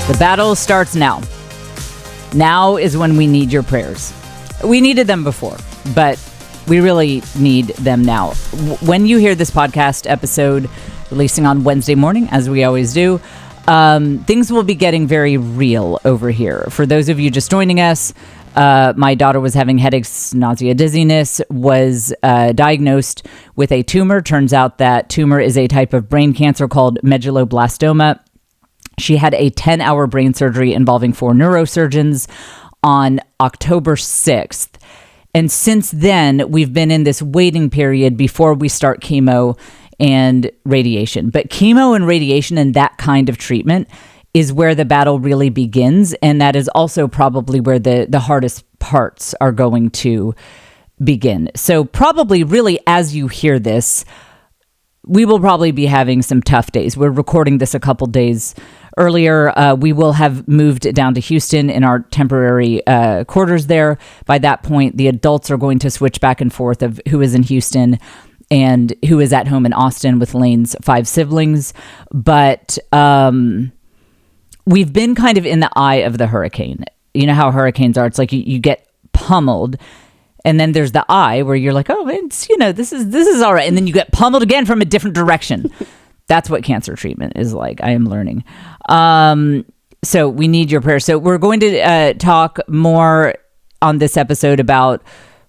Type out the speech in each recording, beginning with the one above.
The battle starts now. Now is when we need your prayers. We needed them before, but we really need them now. When you hear this podcast episode releasing on Wednesday morning, as we always do, things will be getting very real over here. For those of you just joining us, my daughter was having headaches, nausea, dizziness, was diagnosed with a tumor. Turns out that tumor is a type of brain cancer called medulloblastoma. She had a 10-hour brain surgery involving 4 neurosurgeons on October 6th. And since then, we've been in this waiting period before we start chemo and radiation. But chemo and radiation and that kind of treatment is where the battle really begins. And that is also probably where the hardest parts are going to begin. So probably really as you hear this, we will probably be having some tough days. We're recording this a couple days earlier. We will have moved down to Houston in our temporary quarters there. By that point, the adults are going to switch back and forth of who is in Houston and who is at home in Austin with Lane's 5 siblings. But we've been kind of in the eye of the hurricane. You know how hurricanes are. It's like you get pummeled. And then there's the eye where you're like, oh, it's, this is all right. And then you get pummeled again from a different direction. That's what cancer treatment is like. I am learning. So we need your prayers. So we're going to talk more on this episode about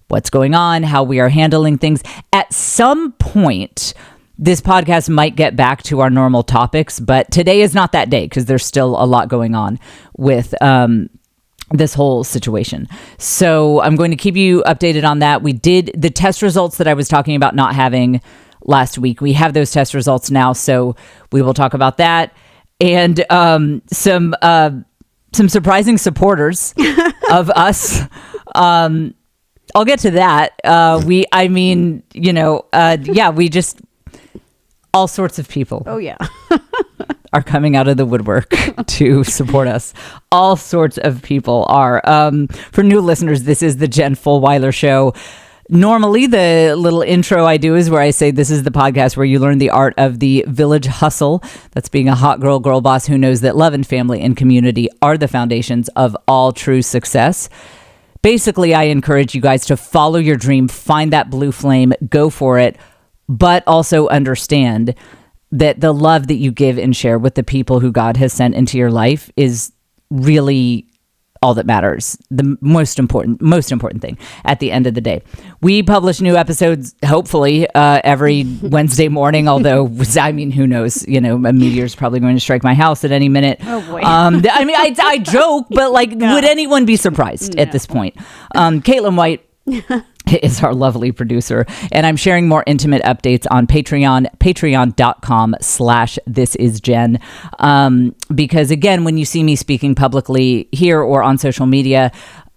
what's going on, how we are handling things. At some point, this podcast might get back to our normal topics, but today is not that day because there's still a lot going on with this whole situation. So I'm going to keep you updated on that. We did the test results that I was talking about not having last week. We have those test results now, so we will talk about that. And some surprising supporters of us. I'll get to that. We just all sorts of people. Oh yeah. Are coming out of the woodwork to support us. All sorts of people are. For new listeners, this is the Jen Fulwiler Show. Normally, the little intro I do is where I say this is the podcast where you learn the art of the village hustle. That's being a hot girl boss who knows that love and family and community are the foundations of all true success. Basically, I encourage you guys to follow your dream, find that blue flame, go for it, but also understand that the love that you give and share with the people who God has sent into your life is really all that matters. The most important thing at the end of the day. We publish new episodes, hopefully, every Wednesday morning, although, who knows, a meteor's probably going to strike my house at any minute. Oh boy. I joke, but would anyone be surprised at this point? Caitlin White is our lovely producer, and I'm sharing more intimate updates on patreon.com/thisisjen. Because again, when you see me speaking publicly here or on social media,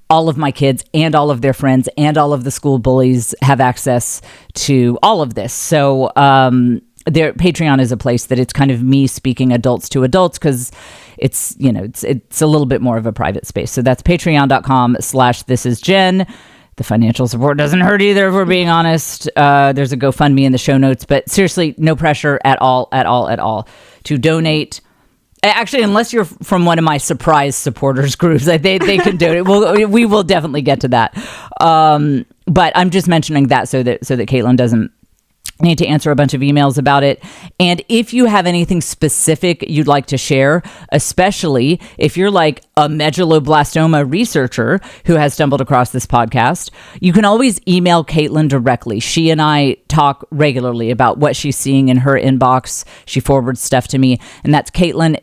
all of my kids and all of their friends and all of the school bullies have access to all of this. So Patreon is a place that it's kind of me speaking adults to adults because it's a little bit more of a private space. So that's patreon.com/thisisjen. The financial support doesn't hurt either, if we're being honest. There's a GoFundMe in the show notes, but seriously, no pressure at all to donate. Actually, unless you're from one of my surprise supporters groups, they can donate. We will definitely get to that. But I'm just mentioning that so that Caitlin doesn't need to answer a bunch of emails about it. And if you have anything specific you'd like to share, especially if you're like a medulloblastoma researcher who has stumbled across this podcast, you can always email Caitlin directly. She and I talk regularly about what she's seeing in her inbox. She forwards stuff to me, and that's Caitlin,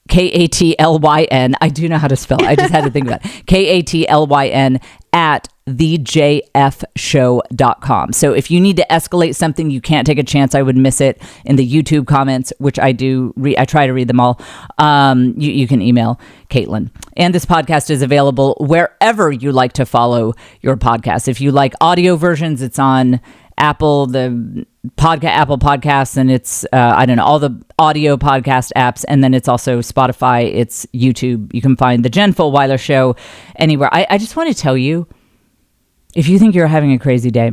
Katlyn. I do know how to spell. I just had to think about it. Katlyn at thejfshow.com. So if you need to escalate something, you can't take a chance I would miss it in the YouTube comments, which I do. I try to read them all. You can email Caitlin. And this podcast is available wherever you like to follow your podcast. If you like audio versions, it's on Apple, Apple Podcasts, and it's, all the audio podcast apps. And then it's also Spotify, it's YouTube. You can find the Jen Fulwiler Show anywhere. I just want to tell you, if you think you're having a crazy day,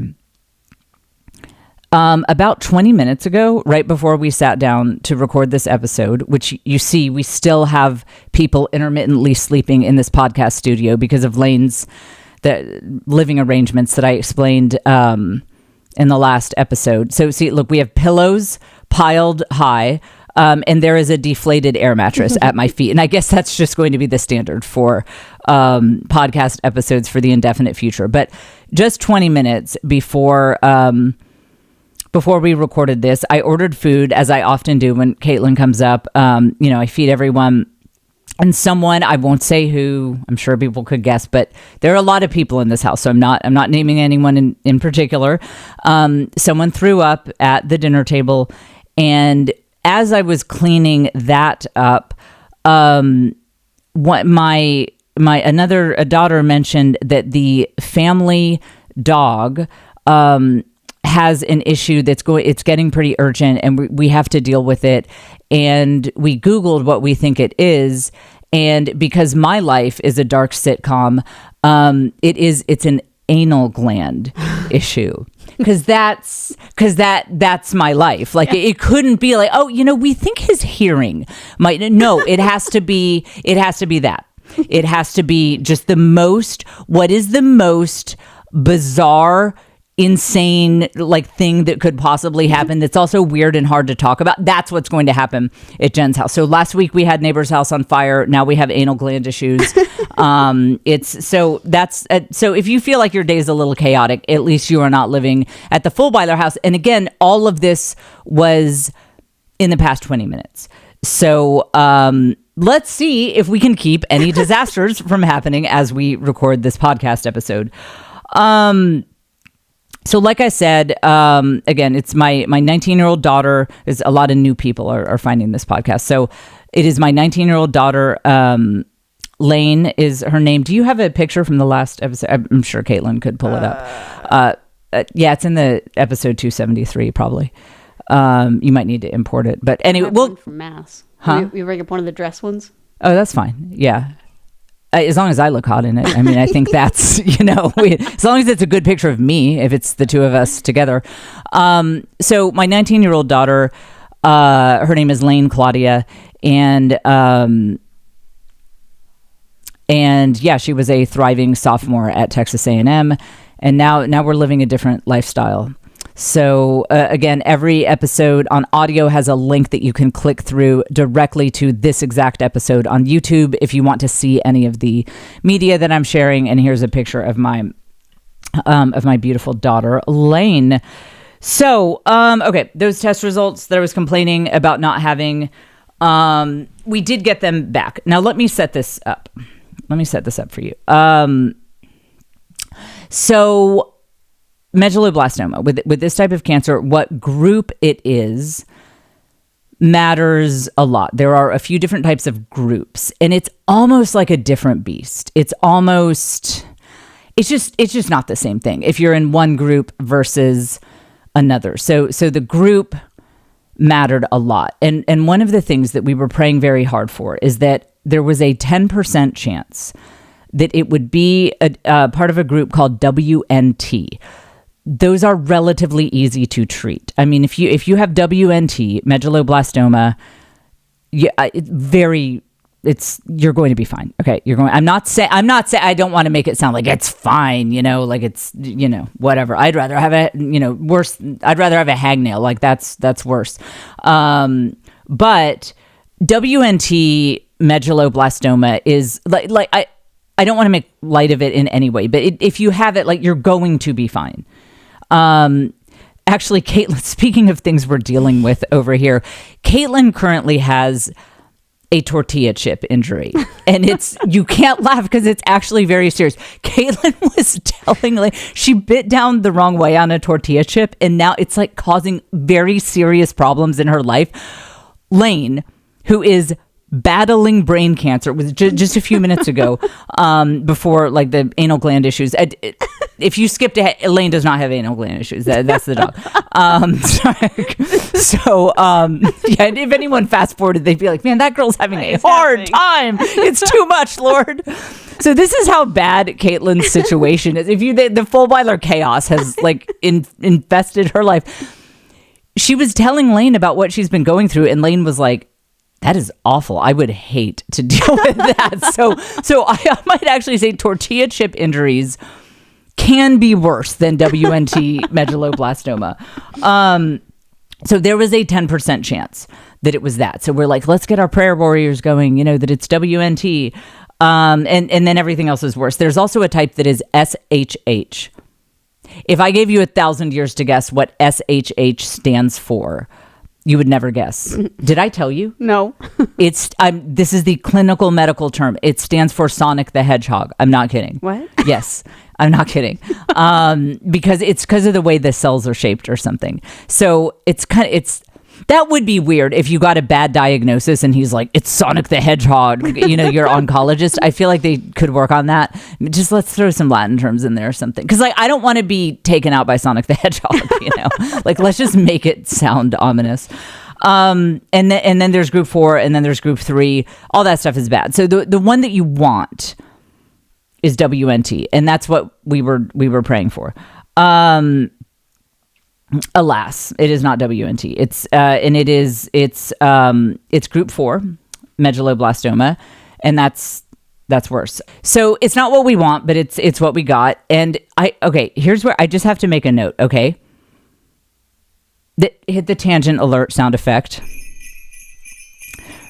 About 20 minutes ago, right before we sat down to record this episode, which you see, we still have people intermittently sleeping in this podcast studio because of Lane's the living arrangements that I explained in the last episode. So see, look, we have pillows piled high, and there is a deflated air mattress at my feet. And I guess that's just going to be the standard for podcast episodes for the indefinite future. But just 20 minutes before we recorded this, I ordered food, as I often do when Caitlin comes up. I feed everyone. And someone, I won't say who, I'm sure people could guess, but there are a lot of people in this house, so I'm not naming anyone in particular. Someone threw up at the dinner table, and as I was cleaning that up, what my daughter mentioned that the family dog has an issue it's getting pretty urgent, and we have to deal with it. And we Googled what we think it is. And because my life is a dark sitcom, it's an anal gland issue. Because that's my life. Like, it couldn't be like, we think his hearing might. No, it has to be that. It has to be just what is the most bizarre, insane thing that could possibly happen that's also weird and hard to talk about. That's what's going to happen at Jen's house. So last week we had neighbor's house on fire. Now we have anal gland issues. So if you feel like your day is a little chaotic, at least you are not living at the Fulwiler house. And again, all of this was in the past 20 minutes. So let's see if we can keep any disasters from happening as we record this podcast episode. So like I said, again, it's my 19-year-old daughter. There's a lot of new people are finding this podcast. So it is my 19-year-old daughter. Lane is her name. Do you have a picture from the last episode? I'm sure Caitlin could pull it up. Yeah, it's in the episode 273 probably. You might need to import it. But anyway, one from Mass. Huh? We bring up one of the dress ones. Oh, that's fine. Yeah. As long as I look hot in it. I mean, I think that's, as long as it's a good picture of me, if it's the two of us together. So my 19-year-old daughter, her name is Lane Claudia. And yeah, she was a thriving sophomore at Texas A&M. And now we're living a different lifestyle. So again, every episode on audio has a link that you can click through directly to this exact episode on YouTube if you want to see any of the media that I'm sharing. And here's a picture of my beautiful daughter, Lane. So, okay, those test results that I was complaining about not having, we did get them back. Now let me set this up. For you. So medulloblastoma, with this type of cancer, what group it is matters a lot. There are a few different types of groups, and it's almost like a different beast. It's just not the same thing if you're in one group versus another. So the group mattered a lot. And one of the things that we were praying very hard for is that there was a 10% chance that it would be a part of a group called WNT. Those are relatively easy to treat. I mean, if you have WNT, medulloblastoma, you're going to be fine. Okay, I'm not saying I don't want to make it sound like it's fine, like it's, whatever. I'd rather have worse. I'd rather have a hangnail. Like that's worse. But WNT medulloblastoma is like I don't want to make light of it in any way, but if you have it, you're going to be fine. Actually, Caitlin, speaking of things we're dealing with over here, Caitlin currently has a tortilla chip injury, and you can't laugh because it's actually very serious. Caitlin was telling she bit down the wrong way on a tortilla chip, and now it's causing very serious problems in her life. Lane, who is battling brain cancer, was just a few minutes ago, before the anal gland issues. If you skipped ahead, Elaine does not have anal gland issues. That's the dog. Yeah, and if anyone fast forwarded, they'd be like, man, that girl's having a hard time. It's too much, Lord. So this is how bad Caitlin's situation is. The Fulwiler chaos has infested her life. she was telling Lane about what she's been going through, and Lane was like, that is awful. I would hate to deal with that. So I might actually say tortilla chip injuries can be worse than WNT medulloblastoma. So there was a 10% chance that it was that. So we're like, let's get our prayer warriors going, that it's WNT. And then everything else is worse. There's also a type that is SHH. If I gave you 1,000 years to guess what SHH stands for, you would never guess. Did I tell you? No. This is the clinical medical term. It stands for Sonic the Hedgehog. I'm not kidding. What? Yes, I'm not kidding. Because of the way the cells are shaped or something. So that would be weird if you got a bad diagnosis and he's like, it's Sonic the Hedgehog, your oncologist. I feel like they could work on that. Just let's throw some Latin terms in there or something. Because I don't want to be taken out by Sonic the Hedgehog, let's just make it sound ominous. And then there's group 4 and then there's group 3. All that stuff is bad. So the one that you want is WNT. And that's what we were praying for. Alas, it is not WNT. It's group 4, medulloblastoma, and that's worse. So it's not what we want, but it's what we got. And here's where I just have to make a note. Okay, hit the tangent alert sound effect.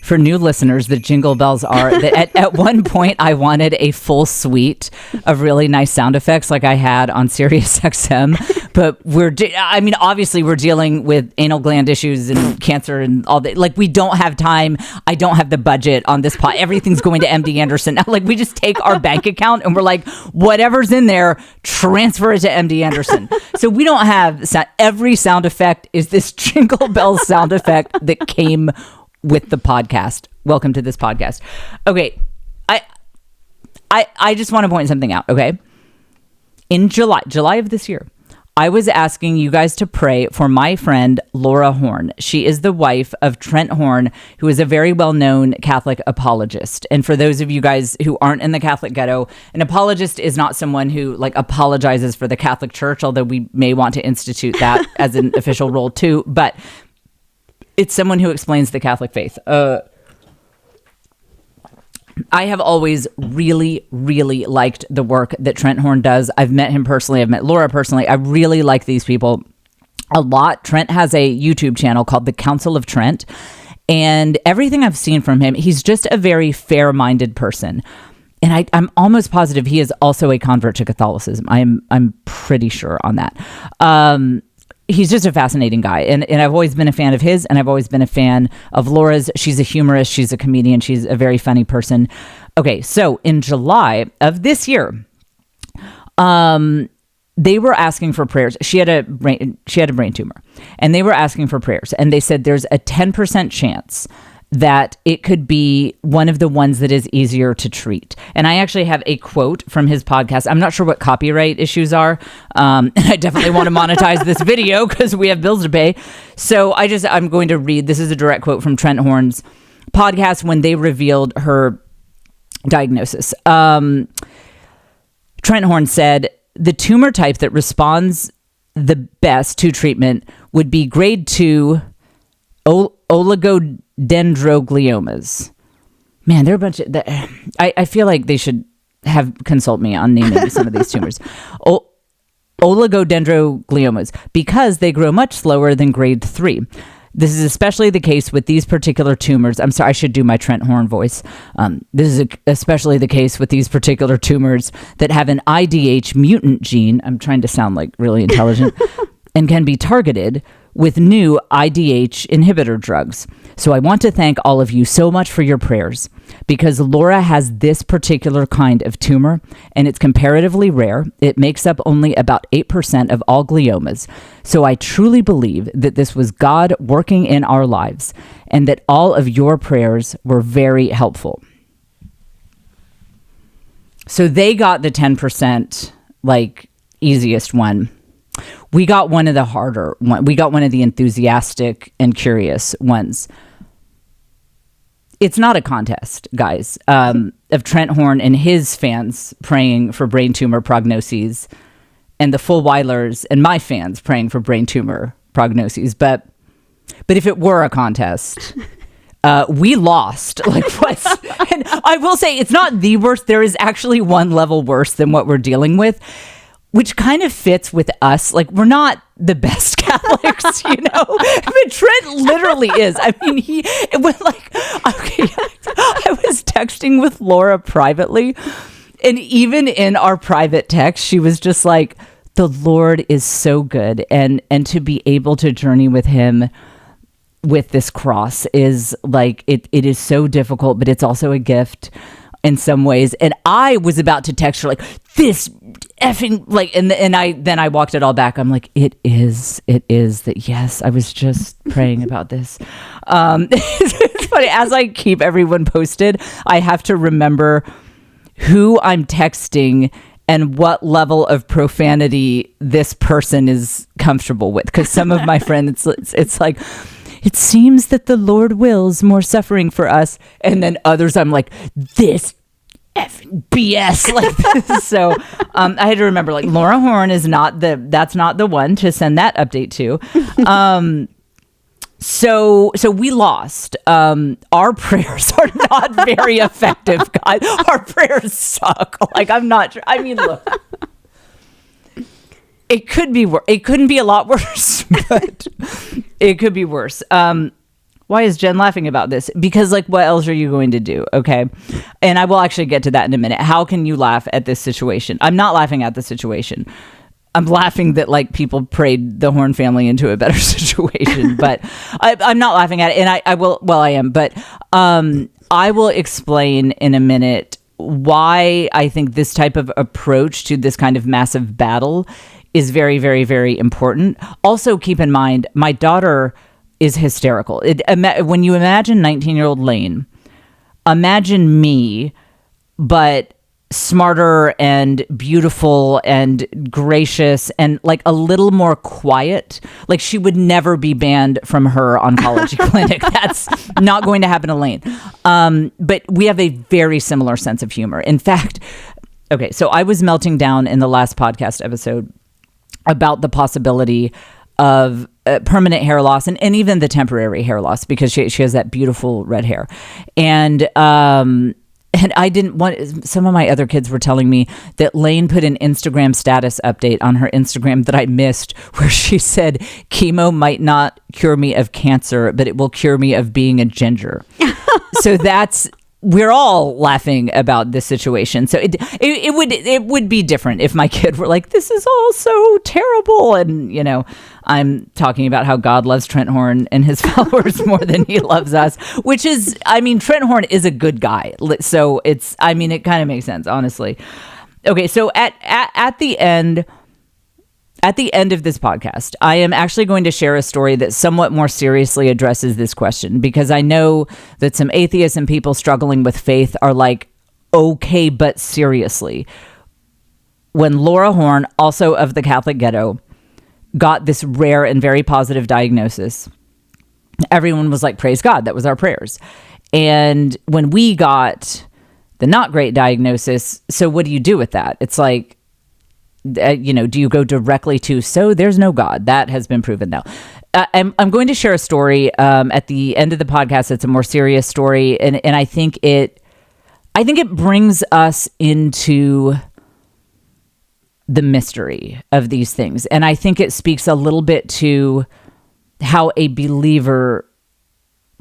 For new listeners, the jingle bells are that at one point I wanted a full suite of really nice sound effects like I had on SiriusXM, but obviously we're dealing with anal gland issues and cancer and all that. Like, we don't have time. I don't have the budget on this pot. Everything's going to MD Anderson. Now, we just take our bank account and we're like, whatever's in there, transfer it to MD Anderson. So we don't have every sound effect is this jingle bell sound effect that came with the podcast. Welcome to this podcast. Okay. I just want to point something out. Okay. In July of this year, I was asking you guys to pray for my friend, Laura Horn. She is the wife of Trent Horn, who is a very well-known Catholic apologist. And for those of you guys who aren't in the Catholic ghetto, an apologist is not someone who apologizes for the Catholic Church, although we may want to institute that as an official role too. But it's someone who explains the Catholic faith. I have always really, really liked the work that Trent Horn does. I've met him personally. I've met Laura personally. I really like these people a lot. Trent has a YouTube channel called The Council of Trent. And everything I've seen from him, he's just a very fair-minded person. And I'm almost positive he is also a convert to Catholicism. I'm pretty sure on that. He's just a fascinating guy. And I've always been a fan of his, and I've always been a fan of Laura's. She's a humorist. She's a comedian. She's a very funny person. Okay, so in July of this year, they were asking for prayers. She had a brain tumor, and they were asking for prayers. And they said there's a 10% chance that it could be one of the ones that is easier to treat. And I actually have a quote from his podcast. I'm not sure what copyright issues are. And I definitely want to monetize this video because we have bills to pay. So I'm going to read, this is a direct quote from Trent Horn's podcast when they revealed her diagnosis. Trent Horn said, the tumor type that responds the best to treatment would be grade 2 oligodendrogliomas. Man, there are a bunch of... I feel like they should consult me on naming some of these tumors. Oligodendrogliomas, because they grow much slower than grade 3. This is especially the case with these particular tumors. I'm sorry, I should do my Trent Horn voice. This is especially the case with these particular tumors that have an IDH mutant gene. I'm trying to sound really intelligent. And can be targeted with new IDH inhibitor drugs. So I want to thank all of you so much for your prayers, because Laura has this particular kind of tumor, and it's comparatively rare. It makes up only about 8% of all gliomas. So I truly believe that this was God working in our lives, and that all of your prayers were very helpful. So they got the 10%, easiest one. We got one of the harder one. We got one of the enthusiastic and curious ones. It's not a contest, guys, of Trent Horn and his fans praying for brain tumor prognoses, and the Fulwilers and my fans praying for brain tumor prognoses. But But if it were a contest, we lost. Like, what? And I will say it's not the worst. There is actually one level worse than what we're dealing with, which kind of fits with us. Like, we're not the best Catholics, you know? But Trent literally is. I mean, it was like, okay, I was texting with Laura privately, and even in our private text, she was just like, the Lord is so good. And to be able to journey with him with this cross is like, it is so difficult, but it's also a gift in some ways. And I was about to text her like, this effing, like, and I walked it all back. I'm like, it is that, yes, I was just praying about this. It's funny, as I keep everyone posted, I have to remember who I'm texting and what level of profanity this person is comfortable with. Because some of my friends, it's like, it seems that the Lord wills more suffering for us. And then others, I'm like, this effing BS. Like this. So I had to remember, like, Laura Horn is that's not the one to send that update to. So we lost. Our prayers are not very effective, guys. Our prayers suck. Like, I'm not sure. I mean, look, it could be worse. It couldn't be a lot worse, but it could be worse. Why is Jen laughing about this? Because, like, what else are you going to do? Okay. And I will actually get to that in a minute. How can you laugh at this situation? I'm not laughing at the situation. I'm laughing that, like, people prayed the Horn family into a better situation, but I'm not laughing at it. And I will, well, I am, but I will explain in a minute why I think this type of approach to this kind of massive battle is very, very, very important. Also, keep in mind, my daughter is hysterical. When you imagine 19-year-old Lane, imagine me, but smarter and beautiful and gracious and like a little more quiet. Like, she would never be banned from her oncology clinic. That's not going to happen to Lane. But we have a very similar sense of humor. In fact, okay, so I was melting down in the last podcast episode about the possibility of permanent hair loss and even the temporary hair loss, because she has that beautiful red hair. And I didn't want, some of my other kids were telling me that Lane put an Instagram status update on her Instagram that I missed, where she said, chemo might not cure me of cancer, but it will cure me of being a ginger. So we're all laughing about this situation. So it would be different if my kid were like, this is all so terrible. And, you know, I'm talking about how God loves Trent Horn and his followers more than he loves us, which is, I mean, Trent Horn is a good guy. So it kind of makes sense, honestly. Okay. So at the end of this podcast, I am actually going to share a story that somewhat more seriously addresses this question, because I know that some atheists and people struggling with faith are like, okay, but seriously. When Laura Horn, also of the Catholic ghetto, got this rare and very positive diagnosis, everyone was like, praise God, that was our prayers. And when we got the not great diagnosis, so what do you do with that? It's like, do you go directly to, so there's no God? That has been proven now. I'm going to share a story at the end of the podcast. It's a more serious story. And I think it brings us into the mystery of these things. And I think it speaks a little bit to how a believer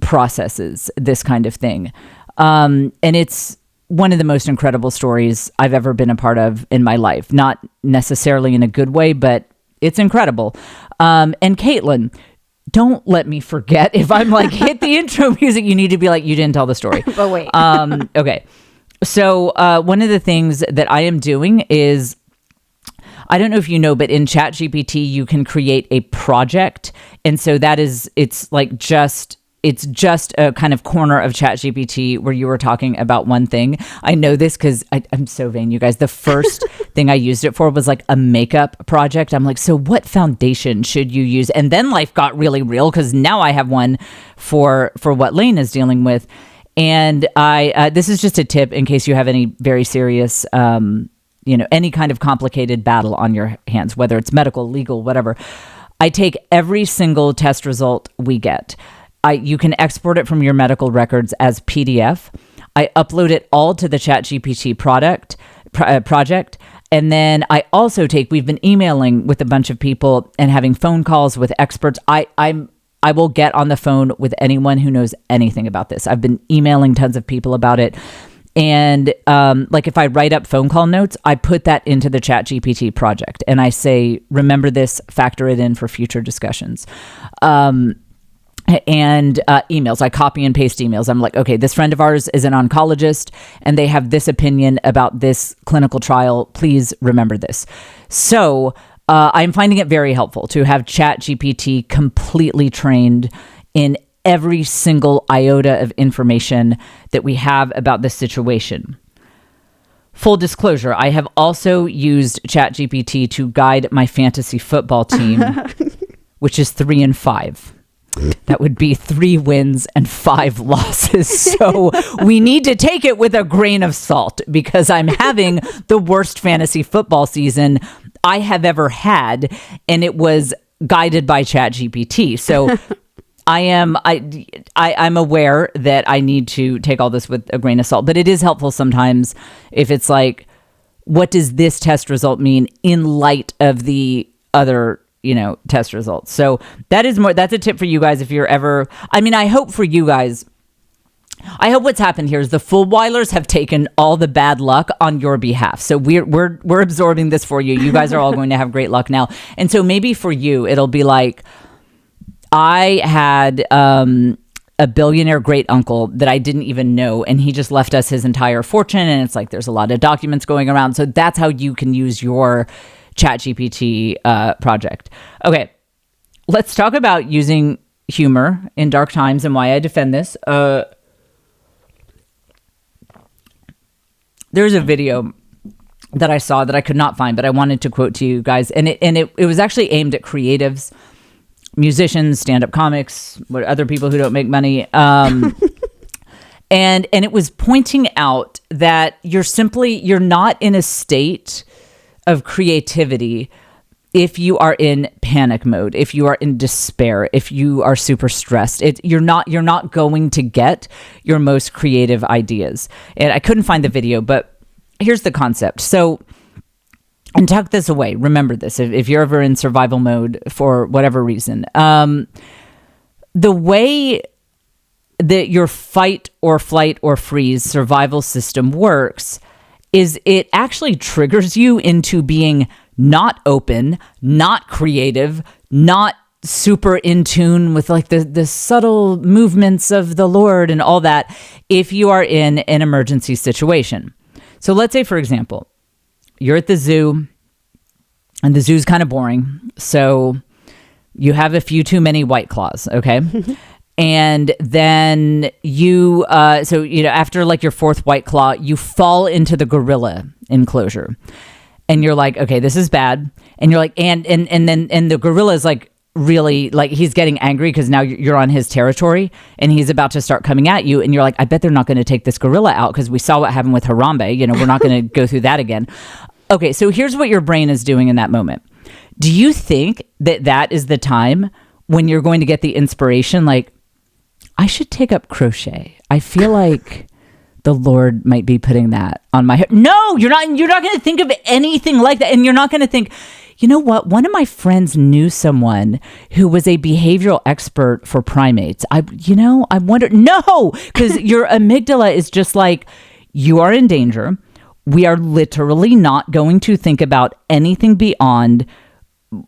processes this kind of thing. And it's one of the most incredible stories I've ever been a part of in my life. Not necessarily in a good way, but it's incredible. And Caitlin, don't let me forget. If I'm like, hit the intro music, you need to be like, you didn't tell the story. But wait. Okay. So one of the things that I am doing is, I don't know if you know, but in ChatGPT, you can create a project. And so it's just a kind of corner of ChatGPT where you were talking about one thing. I know this because I'm so vain, you guys. The first thing I used it for was like a makeup project. I'm like, so what foundation should you use? And then life got really real, because now I have one for what Lane is dealing with. And this is just a tip in case you have any very serious, any kind of complicated battle on your hands, whether it's medical, legal, whatever. I take every single test result we get. You can export it from your medical records as PDF. I upload it all to the ChatGPT project. And then I also we've been emailing with a bunch of people and having phone calls with experts. I will get on the phone with anyone who knows anything about this. I've been emailing tons of people about it. And like if I write up phone call notes, I put that into the ChatGPT project and I say, remember this, factor it in for future discussions. And emails, I copy and paste emails. I'm like, okay, this friend of ours is an oncologist and they have this opinion about this clinical trial. Please remember this. So I'm finding it very helpful to have ChatGPT completely trained in every single iota of information that we have about this situation. Full disclosure, I have also used ChatGPT to guide my fantasy football team, which is 3-5. That would be 3 wins and 5 losses. So we need to take it with a grain of salt because I'm having the worst fantasy football season I have ever had, and it was guided by ChatGPT. So I'm aware that I need to take all this with a grain of salt, but it is helpful sometimes if it's like, what does this test result mean in light of the other, test results? So that's a tip for you guys. If you're ever, I hope for you guys, I hope what's happened here is the Fulwilers have taken all the bad luck on your behalf. So we're absorbing this for you. You guys are all going to have great luck now. And so maybe for you, it'll be like, I had a billionaire great uncle that I didn't even know, and he just left us his entire fortune. And it's like there's a lot of documents going around. So that's how you can use your ChatGPT project. Okay, let's talk about using humor in dark times and why I defend this. There's a video that I saw that I could not find, but I wanted to quote to you guys, and it was actually aimed at creatives, musicians, stand-up comics, what other people who don't make money. And it was pointing out that you're not in a state of creativity if you are in panic mode, if you are in despair, if you are super stressed. You're not going to get your most creative ideas. And I couldn't find the video, but here's the concept. So, and tuck this away. Remember this, if you're ever in survival mode for whatever reason. The way that your fight or flight or freeze survival system works is it actually triggers you into being not open, not creative, not super in tune with like the subtle movements of the Lord and all that if you are in an emergency situation. So let's say, for example, you're at the zoo and the zoo's kind of boring. So you have a few too many White Claws, okay? And then you, after like your 4th White Claw, you fall into the gorilla enclosure. And you're like, okay, this is bad. And you're like, and then the gorilla is like really like he's getting angry because now you're on his territory and he's about to start coming at you. And you're like, I bet they're not going to take this gorilla out because we saw what happened with Harambe. We're not going to go through that again. Okay, so here's what your brain is doing in that moment. Do you think that is the time when you're going to get the inspiration? Like, I should take up crochet. I feel like the Lord might be putting that on my head. No, you're not going to think of anything like that. And you're not going to think, you know what? One of my friends knew someone who was a behavioral expert for primates. I wonder, no, because your amygdala is just like, you are in danger. We are literally not going to think about anything beyond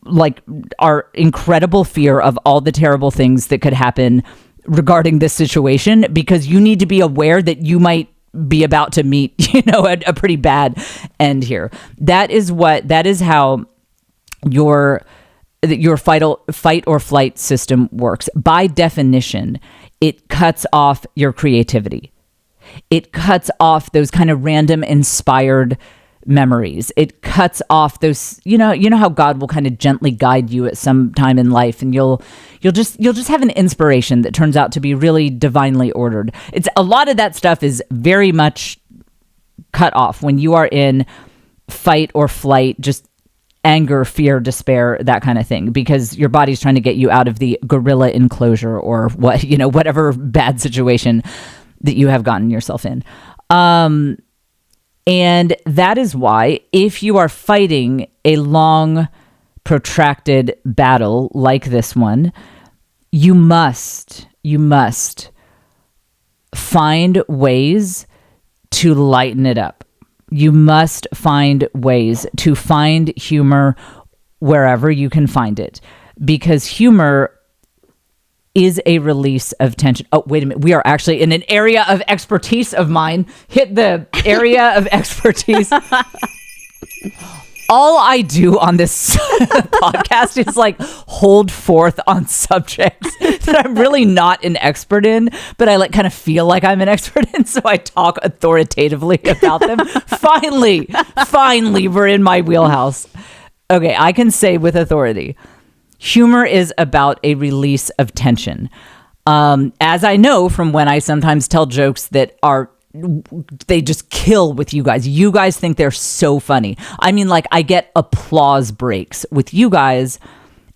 like our incredible fear of all the terrible things that could happen regarding this situation, because you need to be aware that you might be about to meet, a pretty bad end here. That is how your fight or flight system works. By definition, it cuts off your creativity. It cuts off those kind of random inspired memories. It cuts off those, you know how God will kind of gently guide you at some time in life, and you'll just have an inspiration that turns out to be really divinely ordered. It's a lot of that stuff is very much cut off when you are in fight or flight, just anger, fear, despair, that kind of thing, because your body's trying to get you out of the gorilla enclosure or whatever bad situation that you have gotten yourself in. And that is why if you are fighting a long, protracted battle like this one, you must find ways to lighten it up. You must find ways to find humor wherever you can find it, because humor is a release of tension. Oh, wait a minute. We are actually in an area of expertise of mine. Hit the area of expertise. All I do on this podcast is like hold forth on subjects that I'm really not an expert in, but I like kind of feel like I'm an expert in, so I talk authoritatively about them. Finally, we're in my wheelhouse. Okay, I can say with authority, humor is about a release of tension. As I know from when I sometimes tell jokes that they just kill with you guys. You guys think they're so funny. I mean, like, I get applause breaks with you guys,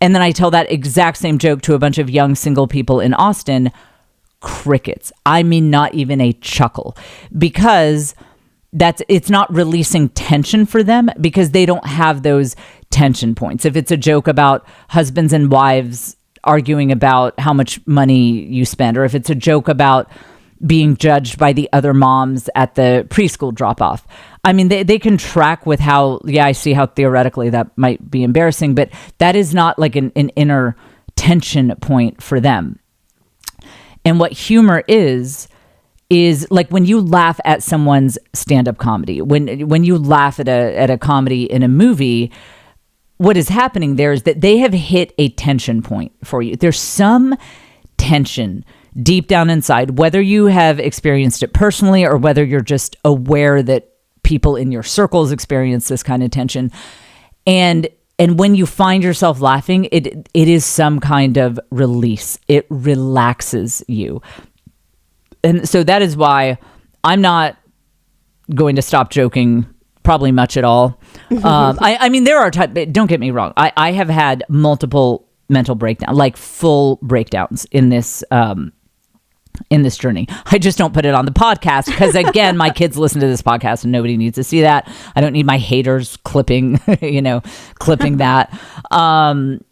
and then I tell that exact same joke to a bunch of young single people in Austin. Crickets. I mean, not even a chuckle, because it's not releasing tension for them, because they don't have those tension points. If it's a joke about husbands and wives arguing about how much money you spend, or if it's a joke about being judged by the other moms at the preschool drop-off. I mean, they can track with how, I see how theoretically that might be embarrassing, but that is not like an inner tension point for them. And what humor is like when you laugh at someone's stand-up comedy, when you laugh at a comedy in a movie, what is happening there is that they have hit a tension point for you. There's some tension deep down inside, whether you have experienced it personally or whether you're just aware that people in your circles experience this kind of tension. And when you find yourself laughing, it is some kind of release. It relaxes you. And so that is why I'm not going to stop joking probably much at all. I mean, there are times, don't get me wrong. I have had multiple mental breakdowns, like full breakdowns in this journey. I just don't put it on the podcast because, again, my kids listen to this podcast and nobody needs to see that. I don't need my haters clipping that.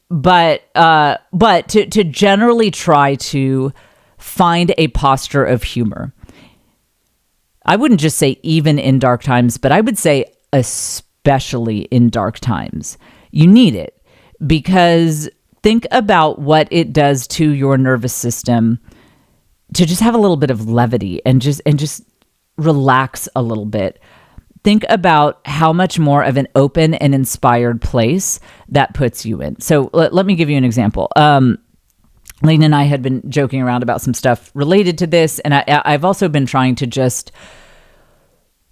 But to generally try to find a posture of humor. I wouldn't just say even in dark times, but I would say especially in dark times. You need it, because think about what it does to your nervous system to just have a little bit of levity and just relax a little bit. Think about how much more of an open and inspired place that puts you in. So let me give you an example. Leanne and I had been joking around about some stuff related to this, and I've also been trying to just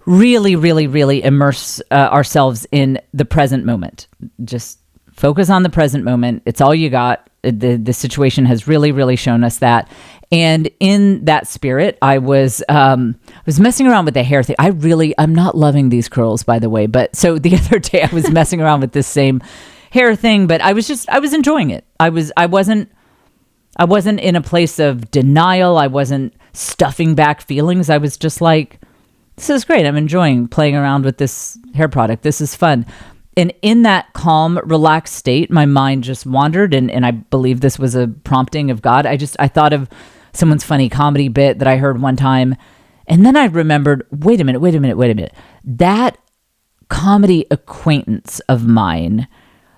really, really, really immerse ourselves in the present moment. Just focus on the present moment. It's all you got. The situation has really, really shown us that. And in that spirit, I was messing around with the hair thing. I'm not loving these curls, by the way. But so the other day I was messing around with this same hair thing, but I was enjoying it. I wasn't in a place of denial. I wasn't stuffing back feelings. I was just like, this is great. I'm enjoying playing around with this hair product. This is fun. And in that calm, relaxed state, my mind just wandered. And I believe this was a prompting of God. I thought of someone's funny comedy bit that I heard one time. And then I remembered, wait a minute. That comedy acquaintance of mine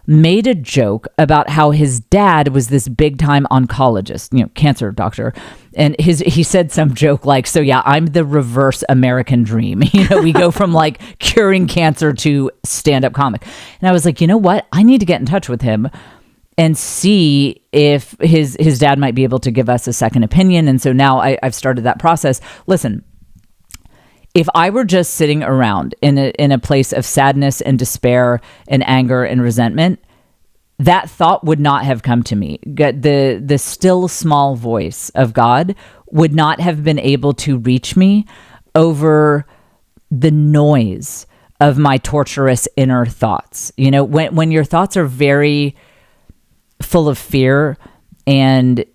made a joke about how his dad was this big time oncologist, cancer doctor. And he said some joke like, so yeah, I'm the reverse American dream. We go from like curing cancer to stand-up comic. And I was like, you know what? I need to get in touch with him and see if his dad might be able to give us a second opinion. And so now I've started that process. Listen, if I were just sitting around in a place of sadness and despair and anger and resentment, that thought would not have come to me. The still small voice of God would not have been able to reach me over the noise of my torturous inner thoughts. You know, when your thoughts are very full of fear and more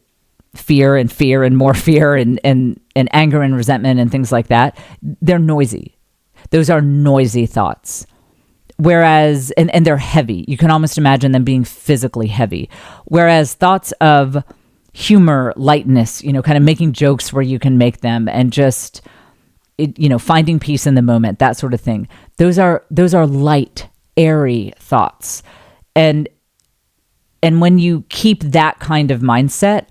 fear and anger and resentment and things like that, they're noisy. Those are noisy thoughts. Whereas, and they're heavy. You can almost imagine them being physically heavy. Whereas thoughts of humor, lightness, you know, kind of making jokes where you can make them and just, you know, finding peace in the moment, that sort of thing. Those are light, airy thoughts. And when you keep that kind of mindset,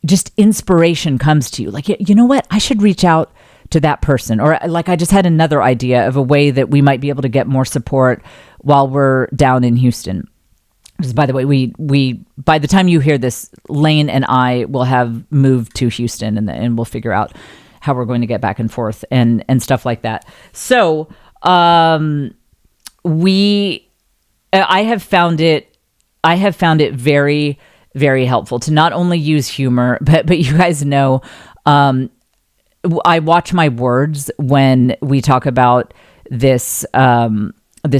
just inspiration comes to you. Like, you know what? I should reach out to that person. Or like, I just had another idea of a way that we might be able to get more support while we're down in Houston. Because, by the way, we by the time you hear this, Lane and I will have moved to Houston, and we'll figure out how we're going to get back and forth and stuff like that. So I have found it very, very helpful to not only use humor, but you guys know, I watch my words when we talk about this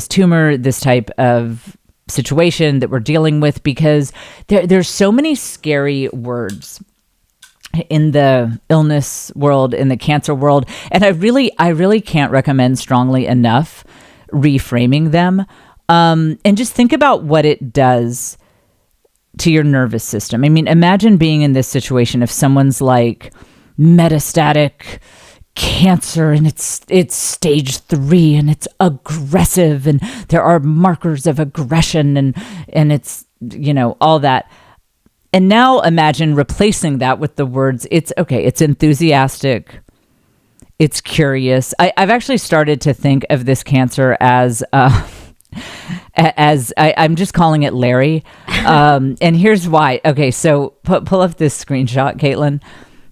tumor, this type of situation that we're dealing with, because there's so many scary words in the illness world, in the cancer world, and I really can't recommend strongly enough reframing them, and just think about what it does to your nervous system. I mean, imagine being in this situation if someone's like metastatic cancer and it's stage 3 and it's aggressive and there are markers of aggression and it's, you know, all that. And now imagine replacing that with the words, it's okay, it's enthusiastic, it's curious. I've actually started to think of this cancer as I'm just calling it Larry. And here's why. Okay, so pull up this screenshot, Caitlin.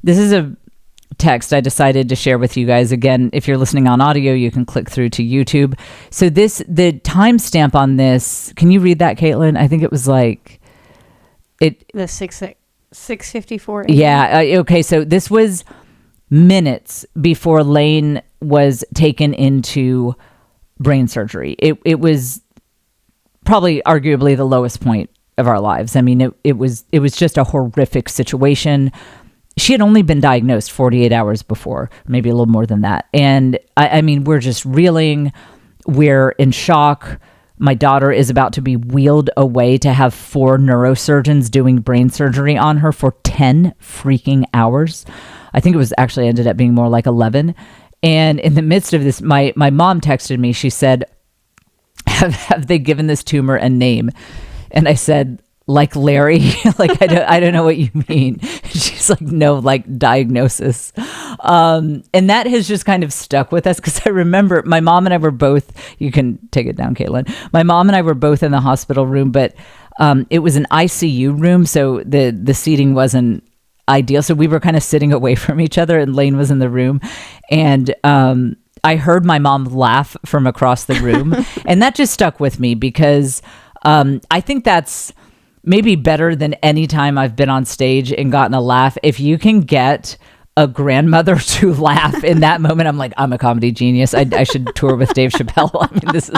This is a text I decided to share with you guys. Again, if you're listening on audio, you can click through to YouTube. So the timestamp on this, can you read that, Caitlin? I think it was like the 6:54. Yeah. Okay. So this was minutes before Lane was taken into brain surgery. It was probably arguably the lowest point of our lives. I mean, it was just a horrific situation. She had only been diagnosed 48 hours before, maybe a little more than that. And I mean, we're just reeling. We're in shock. My daughter is about to be wheeled away to have 4 neurosurgeons doing brain surgery on her for 10 freaking hours. I think it was actually ended up being more like 11. And in the midst of this, my mom texted me. She said, have they given this tumor a name? And I said, like Larry? Like, I don't know what you mean. She's like, no, like diagnosis. And that has just kind of stuck with us, because I remember my mom and I were both, you can take it down, Caitlin. My mom and I were both in the hospital room, but it was an ICU room. So the seating wasn't ideal. So we were kind of sitting away from each other, and Lane was in the room. And I heard my mom laugh from across the room. And that just stuck with me, because I think that's maybe better than any time I've been on stage and gotten a laugh. If you can get a grandmother to laugh in that moment, I'm like, I'm a comedy genius. I should tour with Dave Chappelle. I mean, this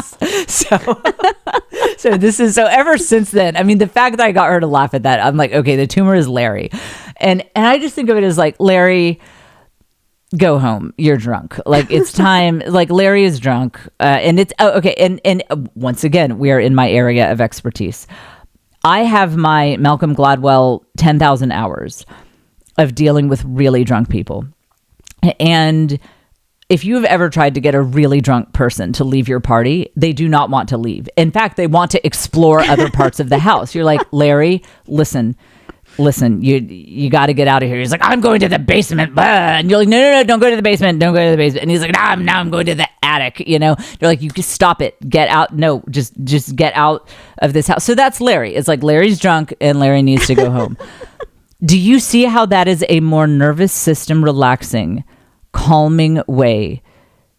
is so ever since then, I mean, the fact that I got her to laugh at that, I'm like, okay, the tumor is Larry. And I just think of it as like, Larry, go home. You're drunk. Like, it's time. Like, Larry is drunk. And it's okay. And once again, we are in my area of expertise. I have my Malcolm Gladwell 10,000 hours of dealing with really drunk people. And if you've ever tried to get a really drunk person to leave your party, they do not want to leave. In fact, they want to explore other parts of the house. You're like, Larry, listen, you got to get out of here. He's like, I'm going to the basement. Blah. And you're like, no, don't go to the basement. Don't go to the basement. And he's like, now I'm going to the attic. You know, you're like, you just stop it. Get out. No, just get out of this house. So that's Larry. It's like, Larry's drunk and Larry needs to go home. Do you see how that is a more nervous system relaxing, calming way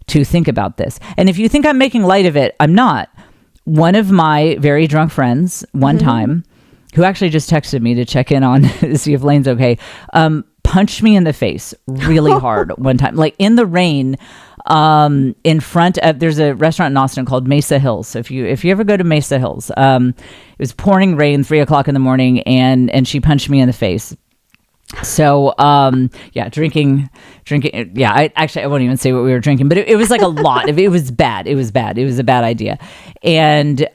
to think about this? And if you think I'm making light of it, I'm not. One of my very drunk friends one time, who actually just texted me to check in on to see if Lane's okay, punched me in the face really hard one time, like in the rain. in front of, there's a restaurant in Austin called Mesa Hills. So if you ever go to Mesa Hills, it was pouring rain, 3:00 in the morning, and she punched me in the face. So, drinking. Yeah, I won't even say what we were drinking, but it was like a lot. It was bad. It was bad. It was a bad idea. And,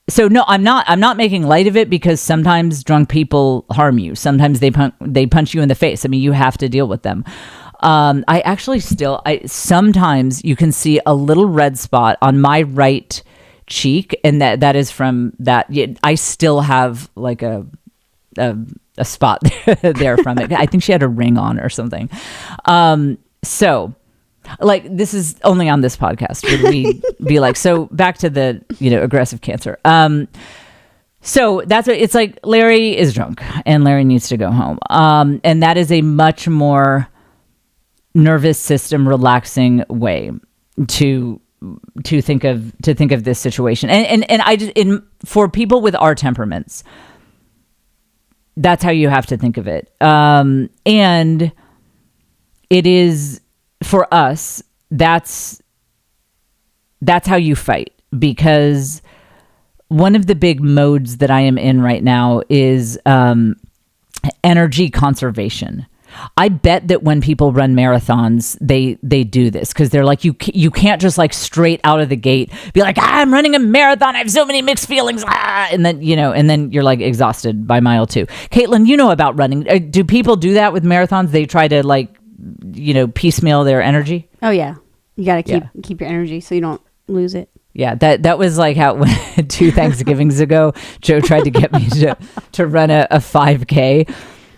so no, I'm not making light of it, because sometimes drunk people harm you. Sometimes they punch you in the face. I mean, you have to deal with them. Sometimes you can see a little red spot on my right cheek, and that is from that. I still have like a spot there from it. I think she had a ring on or something. So like, this is only on this podcast would we be like, so back to the, aggressive cancer. So it's like Larry is drunk and Larry needs to go home. And that is a much more nervous system relaxing way to think of this situation. And I just, for people with our temperaments, that's how you have to think of it. And it is, for us, that's how you fight, because one of the big modes that I am in right now is energy conservation. I bet that when people run marathons, they do this, because they're like, you can't just like straight out of the gate be like, I'm running a marathon, I have so many mixed feelings, and then you're like exhausted by mile 2. Caitlin, you know about running. Do people do that with marathons? They try to like, piecemeal their energy. Oh yeah, you got to keep your energy so you don't lose it. Yeah, that was like how 2 Thanksgivings ago, Joe tried to get me to run a 5K.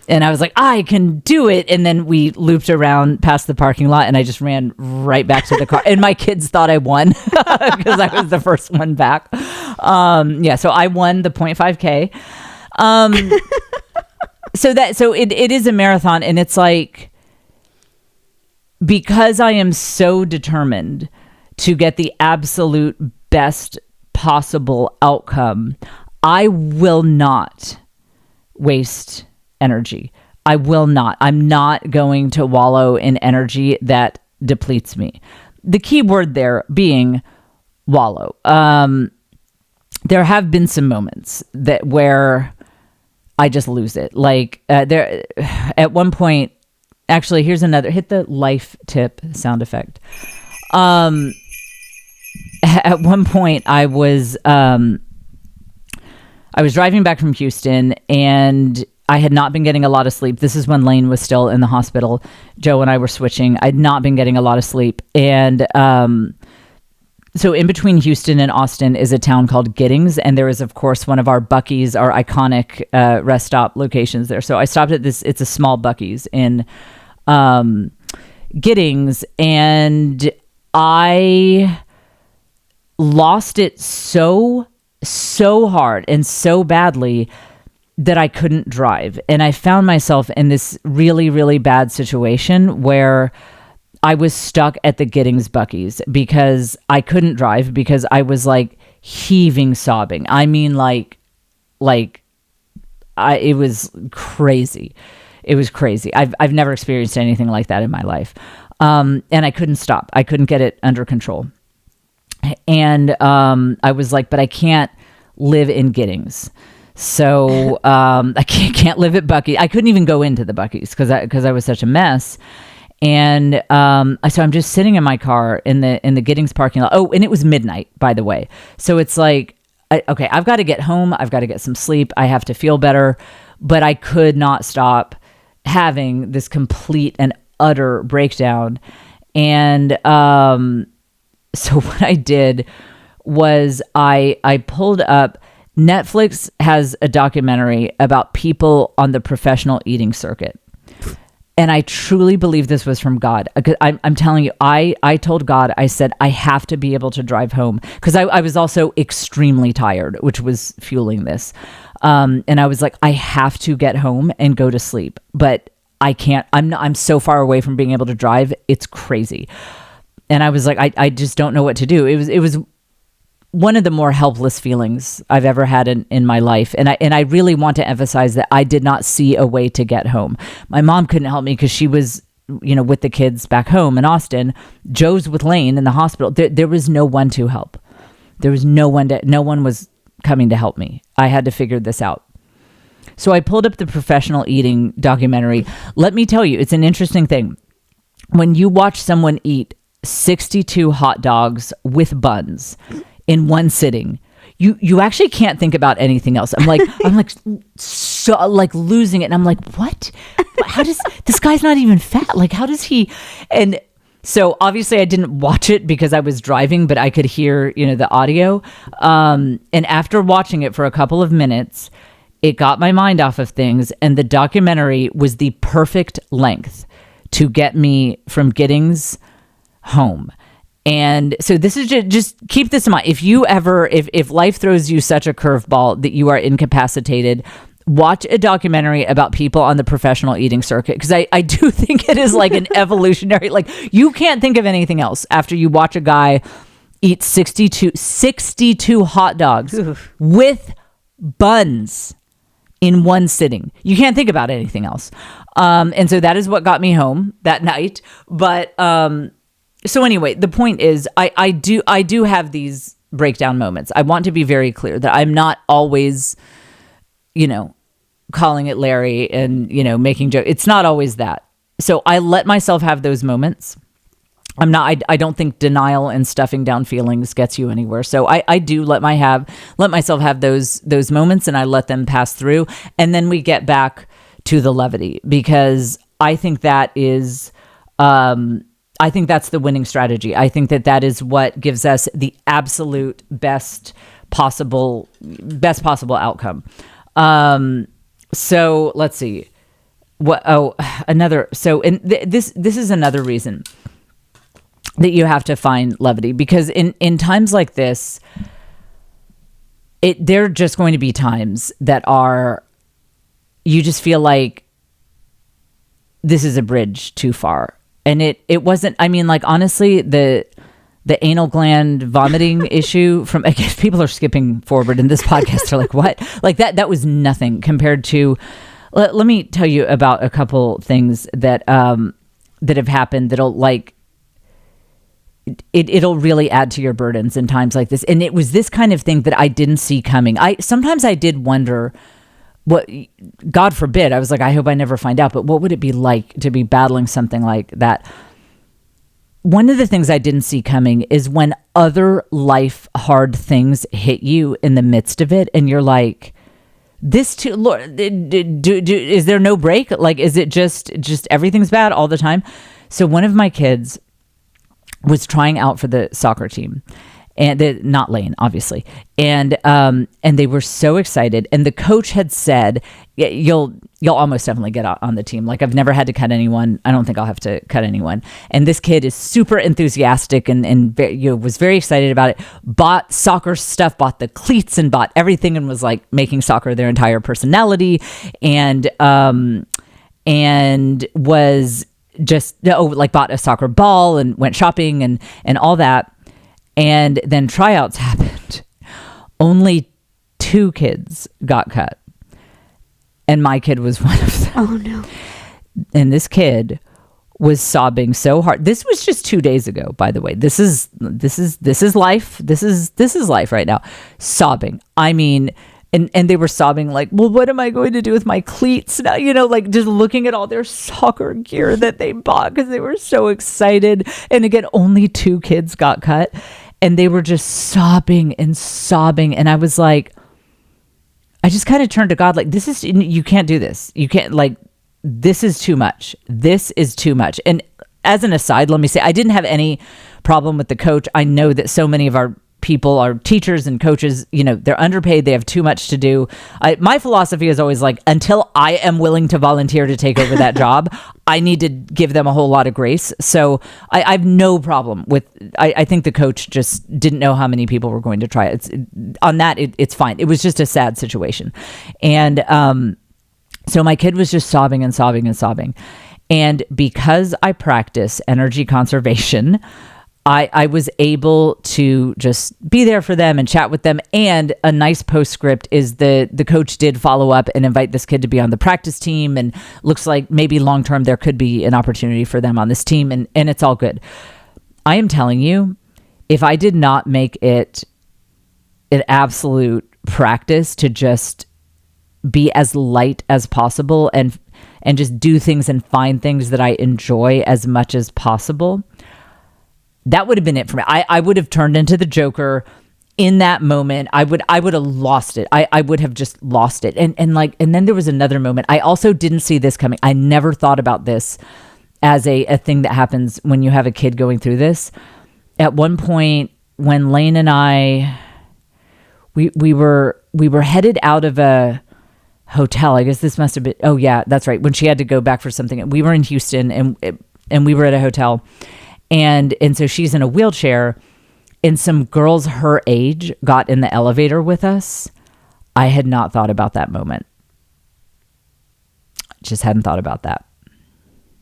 And I was like, I can do it. And then we looped around past the parking lot, and I just ran right back to the car. And my kids thought I won because I was the first one back. So I won the 0.5K. So it is a marathon, and it's like, because I am so determined to get the absolute best possible outcome, I will not waste energy. I will not. I'm not going to wallow in energy that depletes me. The key word there being wallow. There have been some moments where I just lose it. Like there, at one point, actually, here's another. Hit the life tip sound effect. At one point, I was driving back from Houston, and I had not been getting a lot of sleep. This is when Lane was still in the hospital. Joe and I were switching. I'd not been getting a lot of sleep. And so in between Houston and Austin is a town called Giddings. And there is, of course, one of our Buc-ee's, our iconic rest stop locations there. So I stopped at this. It's a small Buc-ee's in Giddings. And I lost it so hard and so badly that I couldn't drive. And I found myself in this really, really bad situation where I was stuck at the Giddings Buc-ee's because I couldn't drive, because I was like heaving, sobbing. I mean, it was crazy. It was crazy. I've never experienced anything like that in my life. And I couldn't stop. I couldn't get it under control. And I was like, but I can't live in Giddings. So I can't live at Buc-ee's. I couldn't even go into the Buc-ee's because I was such a mess. And so I'm just sitting in my car in the Giddings parking lot. Oh, and it was midnight, by the way. So it's like, okay, I've got to get home. I've got to get some sleep. I have to feel better. But I could not stop having this complete and utter breakdown. And so what I did was I pulled up. Netflix has a documentary about people on the professional eating circuit. And I truly believe this was from God. I'm telling you, I told God, I said, I have to be able to drive home. Because I was also extremely tired, which was fueling this. And I was like, I have to get home and go to sleep. But I can't. I'm so far away from being able to drive. It's crazy. And I was like, I just don't know what to do. It was one of the more helpless feelings I've ever had in my life. And I really want to emphasize that I did not see a way to get home. My mom couldn't help me because she was with the kids back home in Austin. Joe's with Lane in the hospital. There was no one to help. There was no one was coming to help me. I had to figure this out. So I pulled up the professional eating documentary. Let me tell you, it's an interesting thing. When you watch someone eat 62 hot dogs with buns in one sitting, you actually can't think about anything else. I'm like so like losing it. And I'm like, what? How does this guy's not even fat? Like, how does he? And so obviously I didn't watch it because I was driving, but I could hear, the audio. And after watching it for a couple of minutes, it got my mind off of things. And the documentary was the perfect length to get me from Giddings home. And so this is just keep this in mind. If you ever, if life throws you such a curveball that you are incapacitated, watch a documentary about people on the professional eating circuit. Because I do think it is like an evolutionary, like you can't think of anything else after you watch a guy eat 62 hot dogs with buns in one sitting. You can't think about anything else. And so that is what got me home that night. But so anyway, the point is I do have these breakdown moments. I want to be very clear that I'm not always, calling it Larry and, making jokes. It's not always that. So I let myself have those moments. I don't think denial and stuffing down feelings gets you anywhere. So I do let myself have those moments, and I let them pass through. And then we get back to the levity, because I think that is, I think that's the winning strategy. I think that is what gives us the absolute best possible outcome. So let's see this is another reason that you have to find levity, because in times like this, there are just going to be times that you just feel like this is a bridge too far. And it wasn't, honestly, the anal gland vomiting issue from, I guess people are skipping forward in this podcast. They're like, what? Like that was nothing compared to, let me tell you about a couple things that have happened that'll it'll really add to your burdens in times like this. And it was this kind of thing that I didn't see coming. Sometimes I did wonder, what, God forbid, I was like, I hope I never find out, but what would it be like to be battling something like that? One of the things I didn't see coming is when other life hard things hit you in the midst of it, and you're like, this too, Lord, is there no break? Like, is it just everything's bad all the time? So one of my kids was trying out for the soccer team, and not Lane, obviously. And they were so excited. And the coach had said, you'll almost definitely get out on the team. Like, I've never had to cut anyone. I don't think I'll have to cut anyone. And this kid is super enthusiastic and was very excited about it. Bought soccer stuff, bought the cleats and bought everything, and was like making soccer their entire personality. And was just, bought a soccer ball and went shopping and all that. And then tryouts happened. Only 2 kids got cut. And my kid was one of them. Oh, no. And this kid was sobbing so hard. This was just 2 days ago, by the way. This is life. This is life right now. Sobbing. I mean, and they were sobbing like, well, what am I going to do with my cleats now? Like just looking at all their soccer gear that they bought because they were so excited. And again, only 2 kids got cut. And they were just sobbing and sobbing. And I was like, I just kind of turned to God, like, you can't do this. You can't, like, this is too much. This is too much. And as an aside, let me say, I didn't have any problem with the coach. I know that so many of our people, our teachers and coaches, they're underpaid. They have too much to do. My philosophy is always like, until I am willing to volunteer to take over that job, I need to give them a whole lot of grace. So I have no problem with, I think the coach just didn't know how many people were going to try it. It's fine. It was just a sad situation. And so my kid was just sobbing and sobbing and sobbing. And because I practice energy conservation, I was able to just be there for them and chat with them. And a nice postscript is the coach did follow up and invite this kid to be on the practice team. And looks like maybe long term there could be an opportunity for them on this team. And it's all good. I am telling you, if I did not make it an absolute practice to just be as light as possible and just do things and find things that I enjoy as much as possible, that would have been it for me. I would have turned into the Joker in that moment. I would have lost it. I would have just lost it. And then there was another moment. I also didn't see this coming. I never thought about this as a thing that happens when you have a kid going through this. At one point when Lane and I, we were headed out of a hotel. I guess this must have been, oh yeah, that's right. When she had to go back for something. We were in Houston and we were at a hotel. And so she's in a wheelchair, and some girls her age got in the elevator with us. I had not thought about that moment. Just hadn't thought about that.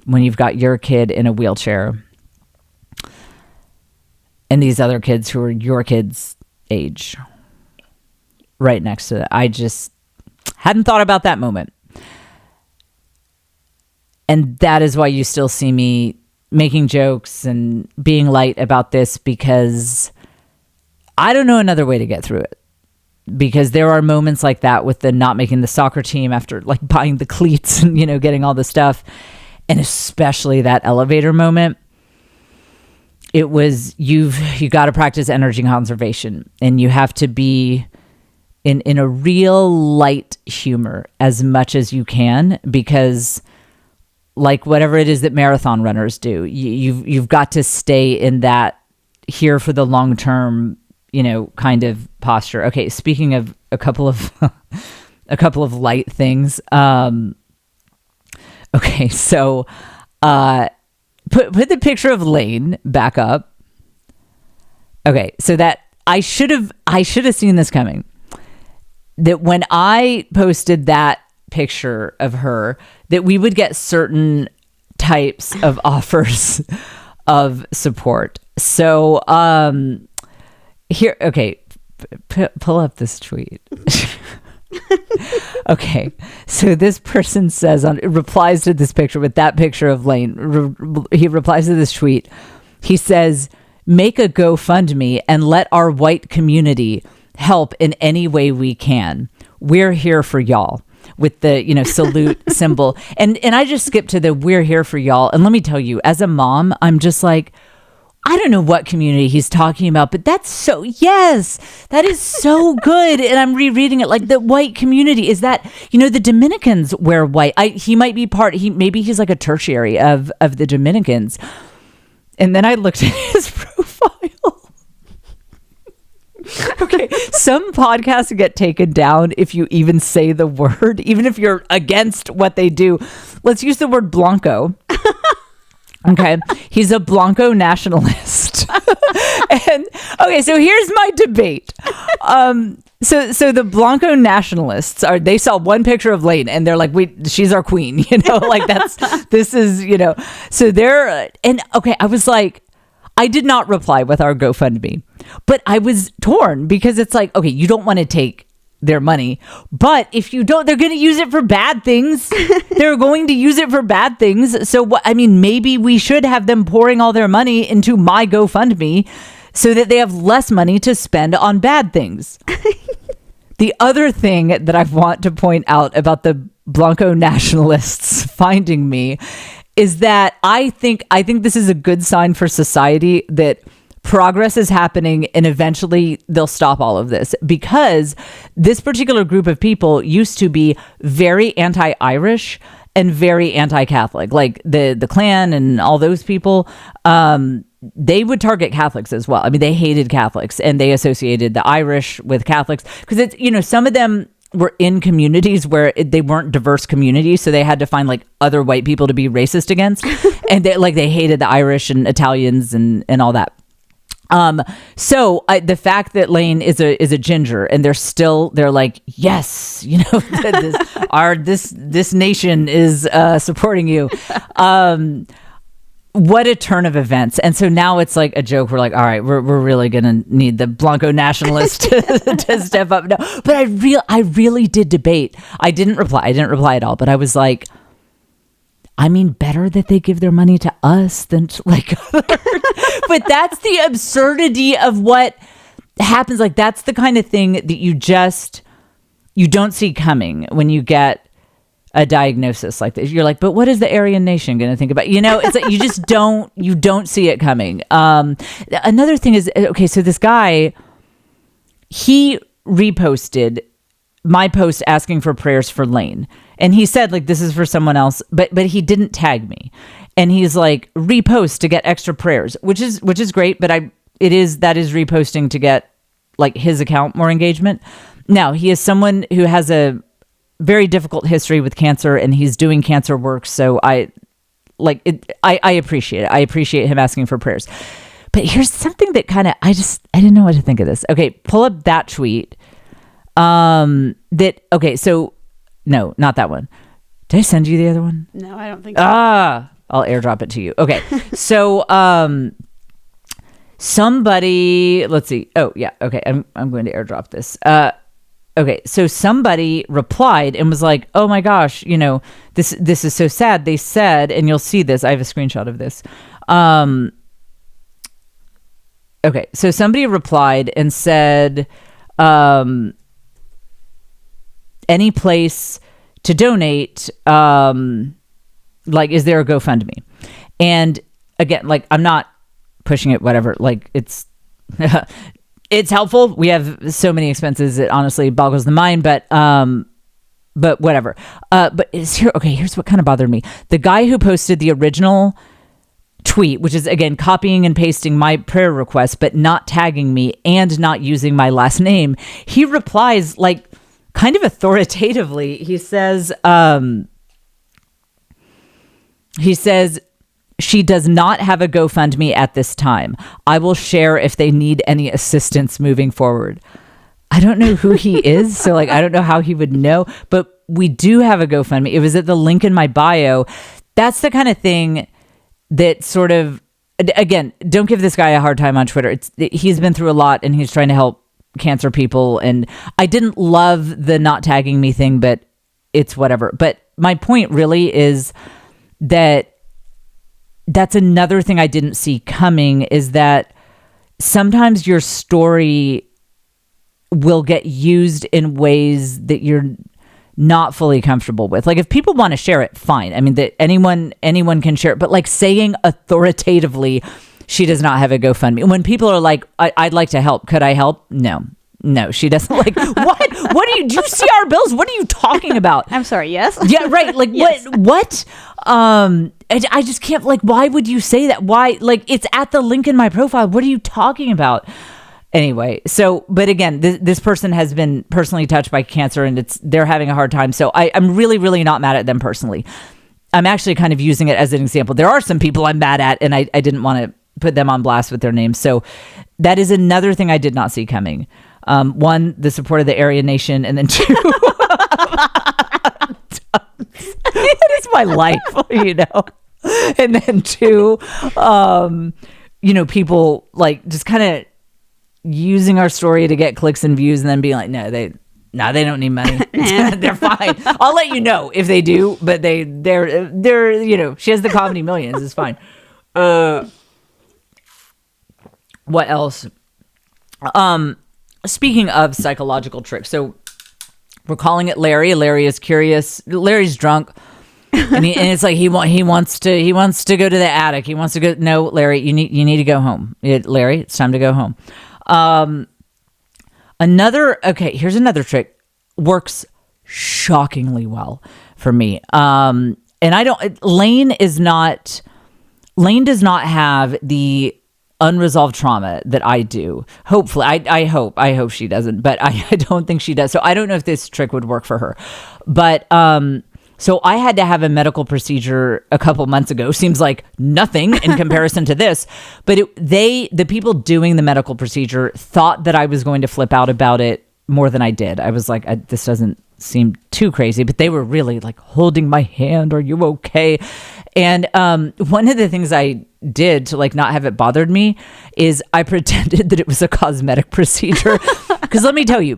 When you've got your kid in a wheelchair and these other kids who are your kids' age right next to that. I just hadn't thought about that moment. And that is why you still see me making jokes and being light about this, because I don't know another way to get through it. Because there are moments like that with the not making the soccer team after like buying the cleats and, getting all the stuff. And especially that elevator moment. It was, you got to practice energy conservation, and you have to be in a real light humor as much as you can, because like whatever it is that marathon runners do, you've got to stay in that here for the long term, kind of posture. Okay, speaking of a couple of light things. Okay, so put the picture of Lane back up. Okay, so that I should have seen this coming. That when I posted that picture of her, that we would get certain types of offers of support. So here, okay, pull up this tweet. Okay, so this person says replies to this picture with that picture of Lane. He replies to this tweet. He says, "Make a GoFundMe and let our white community help in any way we can. We're here for y'all," with the salute symbol. And I just skipped to the "we're here for y'all." And let me tell you, as a mom, I'm just like, I don't know what community he's talking about, but that is so good. And I'm rereading it, like the white community is that, the Dominicans wear white. He might be maybe he's like a tertiary of the Dominicans. And then I looked at his profile. Okay, some podcasts get taken down if you even say the word, even if you're against what they do. Let's use the word Blanco. Okay, he's a Blanco nationalist. And okay, so here's my debate. So the Blanco nationalists they saw one picture of Lane and they're like, she's our queen, like so they're, and okay, I was like, I did not reply with our GoFundMe, but I was torn because it's like, okay, you don't want to take their money, but if you don't, they're going to use it for bad things. They're going to use it for bad things. So maybe we should have them pouring all their money into my GoFundMe so that they have less money to spend on bad things. The other thing that I want to point out about the Blanco nationalists finding me is that I think this is a good sign for society that progress is happening and eventually they'll stop all of this, because this particular group of people used to be very anti-Irish and very anti-Catholic, like the Klan and all those people. They would target Catholics as well. I mean, they hated Catholics and they associated the Irish with Catholics because it's, some of them were in communities where they weren't diverse communities. So they had to find like other white people to be racist against. And they hated the Irish and Italians and all that. So the fact that Lane is a ginger and they're like, yes, this nation is supporting you. what a turn of events. And so now it's like a joke. We're like, all right, we're really going to need the Blanco nationalist to step up. No, but I really did debate. I didn't reply at all, but I was like, I mean, better that they give their money to us than to, like, but that's the absurdity of what happens. Like, that's the kind of thing that you don't see coming when you get a diagnosis like this. You're like, but what is the Aryan nation going to think about? It's like, you just don't see it coming. Another thing is, okay, so this guy, he reposted my post asking for prayers for Leanne. And he said, like, this is for someone else, but he didn't tag me. And he's like, repost to get extra prayers, which is great. But that is reposting to get like his account more engagement. Now, he is someone who has a very difficult history with cancer, and he's doing cancer work. So I appreciate it. I appreciate him asking for prayers. But here's something that kind of, I didn't know what to think of this. Okay, pull up that tweet. Okay, so no, not that one. Did I send you the other one? No, I don't think so. I'll airdrop it to you. Okay. So, somebody, let's see. Oh yeah. Okay. I'm going to airdrop this. Okay. So somebody replied and was like, oh my gosh, this is so sad. They said, and you'll see this, I have a screenshot of this. Okay. So somebody replied and said, any place to donate, like, is there a GoFundMe? And again, like, I'm not pushing it, whatever, like, it's it's helpful. We have so many expenses, it honestly boggles the mind, but whatever. But here's what kind of bothered me. The guy who posted the original tweet, which is again copying and pasting my prayer request, but not tagging me and not using my last name, he replies like kind of authoritatively. He says, she does not have a GoFundMe at this time. I will share if they need any assistance moving forward. I don't know who he is, so like I don't know how he would know, but we do have a GoFundMe. It was at the link in my bio. That's the kind of thing that sort of, again, don't give this guy a hard time on Twitter. He's been through a lot and he's trying to help cancer people, and I didn't love the not tagging me thing, but it's whatever. But my point really is that that's another thing I didn't see coming, is that sometimes your story will get used in ways that you're not fully comfortable with. Like, if people want to share it, fine. I mean, that anyone can share it, but like saying authoritatively, she does not have a GoFundMe. When people are like, I'd like to help. Could I help? No, she doesn't. Like, what do you see our bills? What are you talking about? I'm sorry. Yes. Yeah. Right. Like, yes. What? I just can't, like, why would you say that? Why? Like, it's at the link in my profile. What are you talking about? Anyway, so, but again, this person has been personally touched by cancer, and they're having a hard time. So I'm really, really not mad at them personally. I'm actually kind of using it as an example. There are some people I'm mad at, and I didn't want to put them on blast with their names. So that is another thing I did not see coming. One, the support of the Aryan nation, and then two, it is my life, and then two, people like just kind of using our story to get clicks and views, and then being like, no, they don't need money. They're fine. I'll let you know if they do, but they're she has the comedy millions. It's fine. What else? Speaking of psychological tricks, so we're calling it Larry. Larry is curious. Larry's drunk, and it's like he wants to go to the attic. He wants to go. No, Larry, you need to go home. Larry, it's time to go home. Here's another trick. Works shockingly well for me. And Leanne does not have the unresolved trauma that I do. Hopefully, I hope she doesn't, but I don't think she does. So I don't know if this trick would work for her. But so I had to have a medical procedure a couple months ago. Seems like nothing in comparison to this, but the people doing the medical procedure thought that I was going to flip out about it more than I did. I was like, this doesn't seem too crazy, but they were really like holding my hand. Are you okay? And one of the things I did to like not have it bothered me is I pretended that it was a cosmetic procedure. Because let me tell you,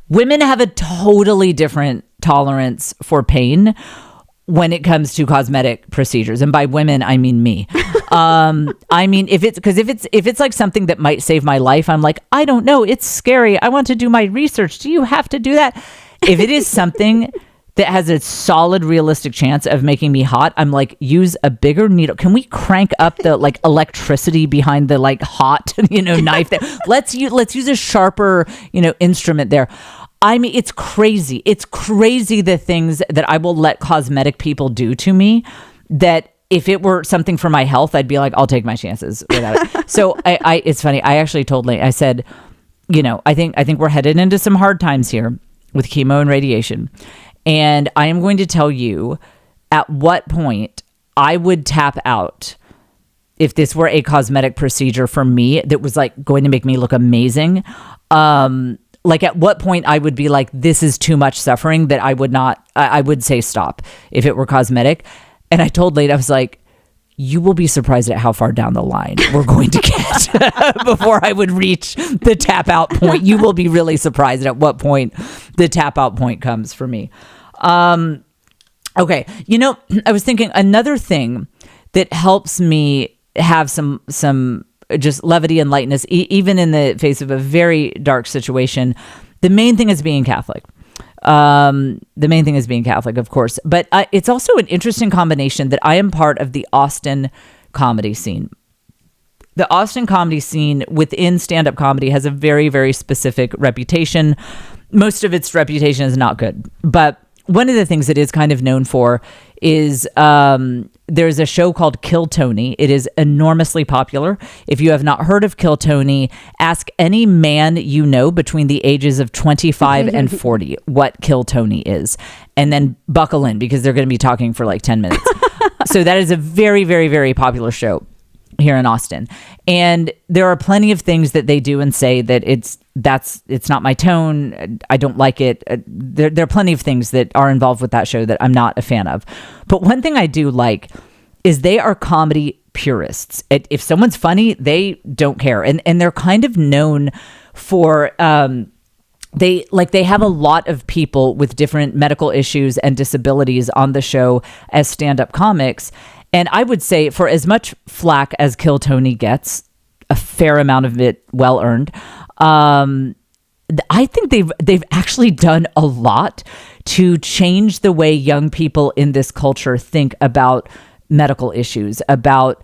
women have a totally different tolerance for pain when it comes to cosmetic procedures. And by women, I mean me. I mean, if it's like something that might save my life, I'm like, I don't know. It's scary. I want to do my research. Do you have to do that? If it is something that has a solid, realistic chance of making me hot, I'm like, use a bigger needle. Can we crank up the like electricity behind the like hot, knife there? Let's use a sharper, instrument there. I mean, it's crazy. It's crazy the things that I will let cosmetic people do to me that if it were something for my health, I'd be like, I'll take my chances without it. So it's funny. I actually told Lee, I said, I think we're headed into some hard times here with chemo and radiation. And I am going to tell you at what point I would tap out if this were a cosmetic procedure for me that was like going to make me look amazing. Like at what point I would be like, this is too much suffering that I would say stop if it were cosmetic. And I told Lade, I was like, you will be surprised at how far down the line we're going to get before I would reach the tap out point. You will be really surprised at what point the tap out point comes for me. Okay. I was thinking another thing that helps me have some just levity and lightness, even in the face of a very dark situation. The main thing is being Catholic. Of course, but it's also an interesting combination that I am part of the Austin comedy scene. The Austin comedy scene within stand-up comedy has a very, very specific reputation. Most of its reputation is not good, but one of the things it is kind of known for is there's a show called Kill Tony. It is enormously popular. If you have not heard of Kill Tony, ask any man you know between the ages of 25 and 40 what Kill Tony is. And then buckle in because they're going to be talking for like 10 minutes. So that is a very, very, very popular show here in Austin. And there are plenty of things that they do and say that it's not my tone. I don't like it. There are plenty of things that are involved with that show that I'm not a fan of. But one thing I do like is they are comedy purists. If someone's funny, they don't care. And they're kind of known for, they have a lot of people with different medical issues and disabilities on the show as stand-up comics. And I would say for as much flack as Kill Tony gets, a fair amount of it well earned, I think they've actually done a lot to change the way young people in this culture think about medical issues, about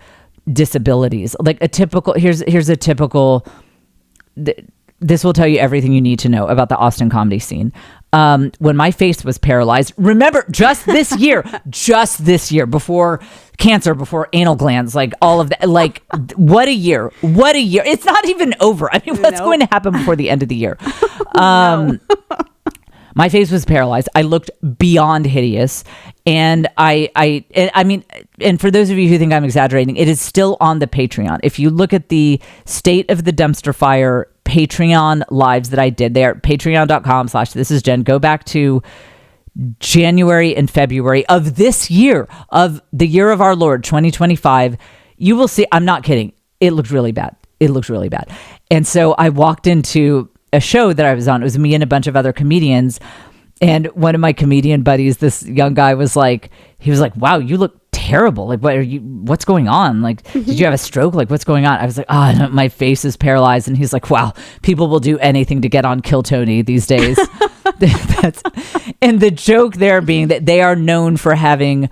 disabilities. Like here's a typical. This will tell you everything you need to know about the Austin comedy scene. When my face was paralyzed, remember just this year, before cancer, before anal glands, like all of that, like what a year. It's not even over. I mean, what's going to happen before the end of the year? My face was paralyzed. I looked beyond hideous. And I mean, and for those of you who think I'm exaggerating, it is still on the Patreon. If you look at the State of the Dumpster Fire Patreon lives that I did, they are patreon.com/thisisjen. Go back to January and February of this year, of the year of our Lord, 2025. You will see, I'm not kidding. It looked really bad. And so I walked into a show that I was on. It was me and a bunch of other comedians. And one of my comedian buddies, this young guy was like, wow, you look terrible. Like, what's going on? Like, did you have a stroke? Like, what's going on? I was like, no, my face is paralyzed. And he's like, wow, people will do anything to get on Kill Tony these days. And the joke there being that they are known for having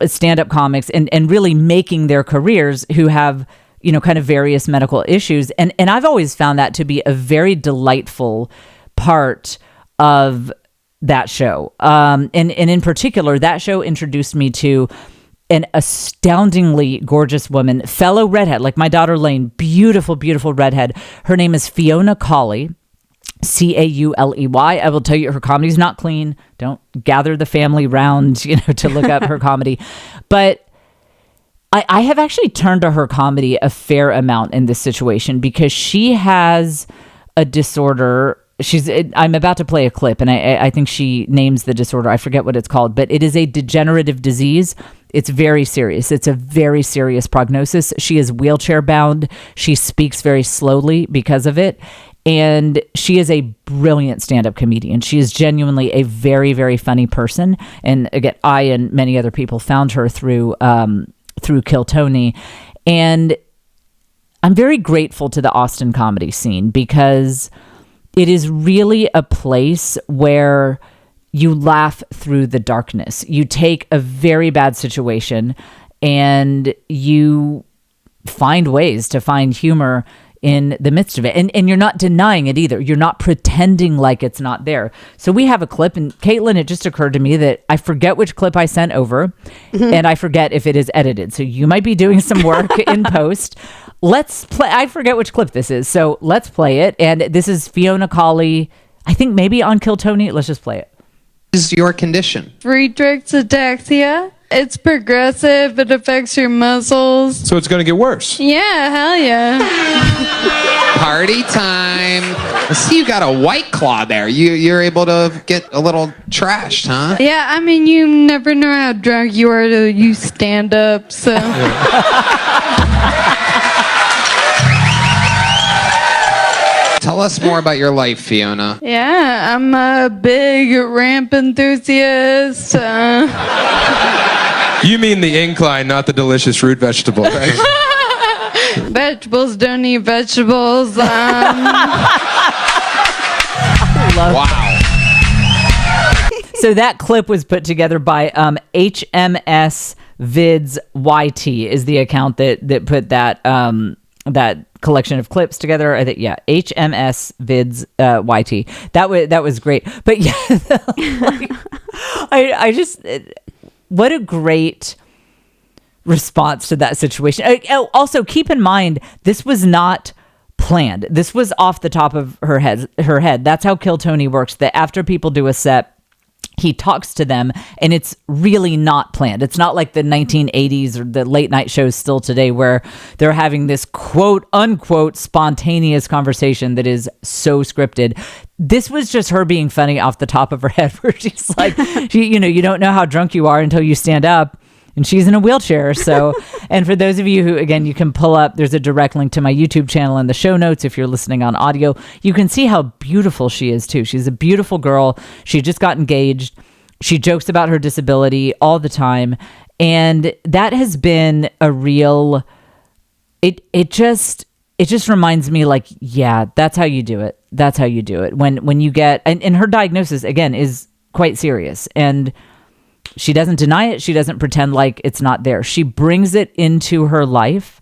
stand-up comics and really making their careers who have, kind of various medical issues. And I've always found that to be a very delightful part of that show. And in particular, that show introduced me to an astoundingly gorgeous woman, fellow redhead, like my daughter Lane, beautiful, beautiful redhead. Her name is Fiona Cauley, Cauley. I will tell you, her comedy's not clean. Don't gather the family round, to look up her comedy. But I have actually turned to her comedy a fair amount in this situation because she has a disorder. I'm about to play a clip, and I think she names the disorder. I forget what it's called, but it is a degenerative disease. It's very serious. It's a very serious prognosis. She is wheelchair bound. She speaks very slowly because of it. And she is a brilliant stand-up comedian. She is genuinely a very, very funny person. And again, I and many other people found her through Kill Tony. And I'm very grateful to the Austin comedy scene because it is really a place where you laugh through the darkness. You take a very bad situation and you find ways to find humor in the midst of it. And you're not denying it either. You're not pretending like it's not there. So we have a clip, and Caitlin, it just occurred to me that I forget which clip I sent over, and I forget if it is edited. So you might be doing some work in post. Let's play. I forget which clip this is. So let's play it. And this is Fiona Colley, I think maybe on Kill Tony. Let's just play it. Is your condition? Friedreich's ataxia. It's progressive. It affects your muscles. So it's going to get worse. Yeah, hell yeah. Party time. I see you got a White Claw there. You're able to get a little trashed, huh? Yeah, I mean, you never know how drunk you are till you stand up, so. Tell us more about your life, Fiona. Yeah, I'm a big ramp enthusiast. You mean the incline, not the delicious root vegetable, right? Vegetables don't eat vegetables. Wow. So that clip was put together by HMS Vids YT is the account that put that that collection of clips together. I think, yeah, HMS Vids YT. That was great. But yeah, like, I just, what a great response to that situation. Also, keep in mind, this was not planned. This was off the top of her head. That's how Kill Tony works. That after people do a set, he talks to them, and it's really not planned. It's not like the 1980s or the late night shows still today where they're having this quote unquote spontaneous conversation that is so scripted. This was just her being funny off the top of her head, where she's like, you don't know how drunk you are until you stand up. And she's in a wheelchair. So, and for those of you who, again, you can pull up, there's a direct link to my YouTube channel in the show notes. If you're listening on audio, you can see how beautiful she is too. She's a beautiful girl. She just got engaged. She jokes about her disability all the time. And that has been a real, it just reminds me, like, yeah, that's how you do it. That's how you do it. When you get, and her diagnosis, again, is quite serious. And she doesn't deny it. She doesn't pretend like it's not there. She brings it into her life,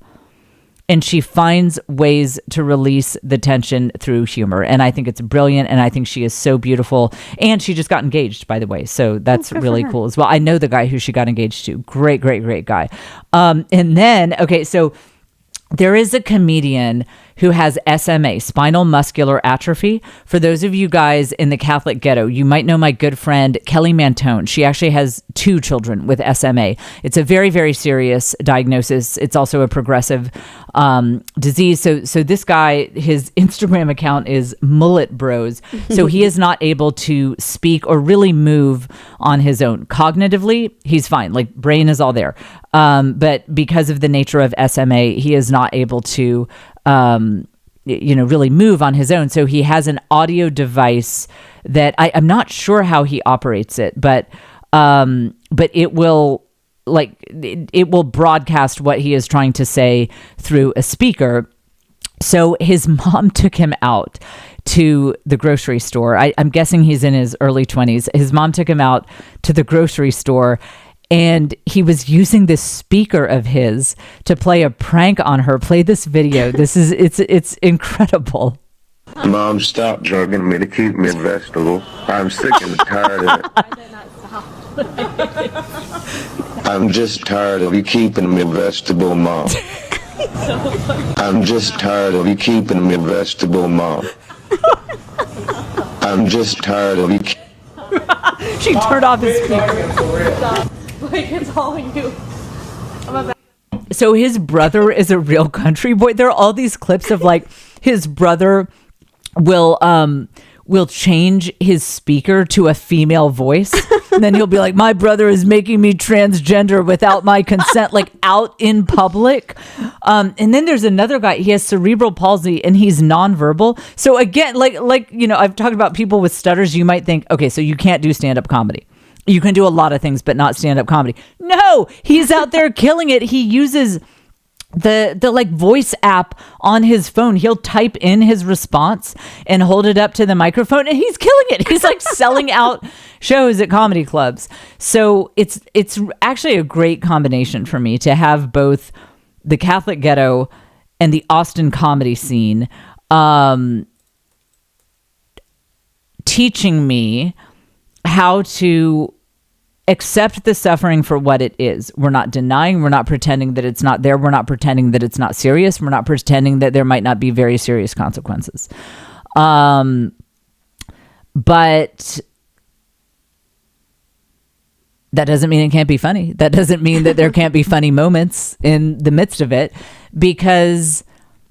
and she finds ways to release the tension through humor. And I think it's brilliant, and I think she is so beautiful. And she just got engaged, by the way. So that's really cool as well. I know the guy who she got engaged to. Great, great, great guy. And then, okay, so there is a comedian who has SMA, spinal muscular atrophy. For those of you guys in the Catholic ghetto, you might know my good friend, Kelly Mantone. She actually has 2 children with SMA. It's a very, very serious diagnosis. It's also a progressive disease. So this guy, his Instagram account is Mullet Bros. So he is not able to speak or really move on his own. Cognitively, he's fine. Like, brain is all there. But because of the nature of SMA, he is not able to really move on his own. So he has an audio device that I'm not sure how he operates it, but it will broadcast what he is trying to say through a speaker. So his mom took him out to the grocery store. I'm guessing he's in his early 20s. His mom took him out to the grocery store, and he was using this speaker of his to play a prank on her. Play this video. It's incredible. Mom, stop drugging me to keep me vegetable. I'm sick and tired of it. I'm just tired of you keeping me vegetable, Mom. I'm just tired of you keeping me vegetable, Mom. I'm just tired of you. She turned off his speaker. Like, it's all you. So his brother is a real country boy. There are all these clips of, like, his brother will change his speaker to a female voice. And then he'll be like, my brother is making me transgender without my consent, like out in public. And then there's another guy, he has cerebral palsy and he's nonverbal. So again, like, you know, I've talked about people with stutters. You might think, okay, so you can't do stand-up comedy. You can do a lot of things, but not stand-up comedy. No, he's out there killing it. He uses the like voice app on his phone. He'll type in his response and hold it up to the microphone, and he's killing it. He's like selling out shows at comedy clubs. So it's actually a great combination for me to have both the Catholic ghetto and the Austin comedy scene teaching me how to accept the suffering for what it is. We're not denying, we're not pretending that it's not there, we're not pretending that it's not serious, we're not pretending that there might not be very serious consequences. But that doesn't mean it can't be funny. That doesn't mean that there can't be funny moments in the midst of it, because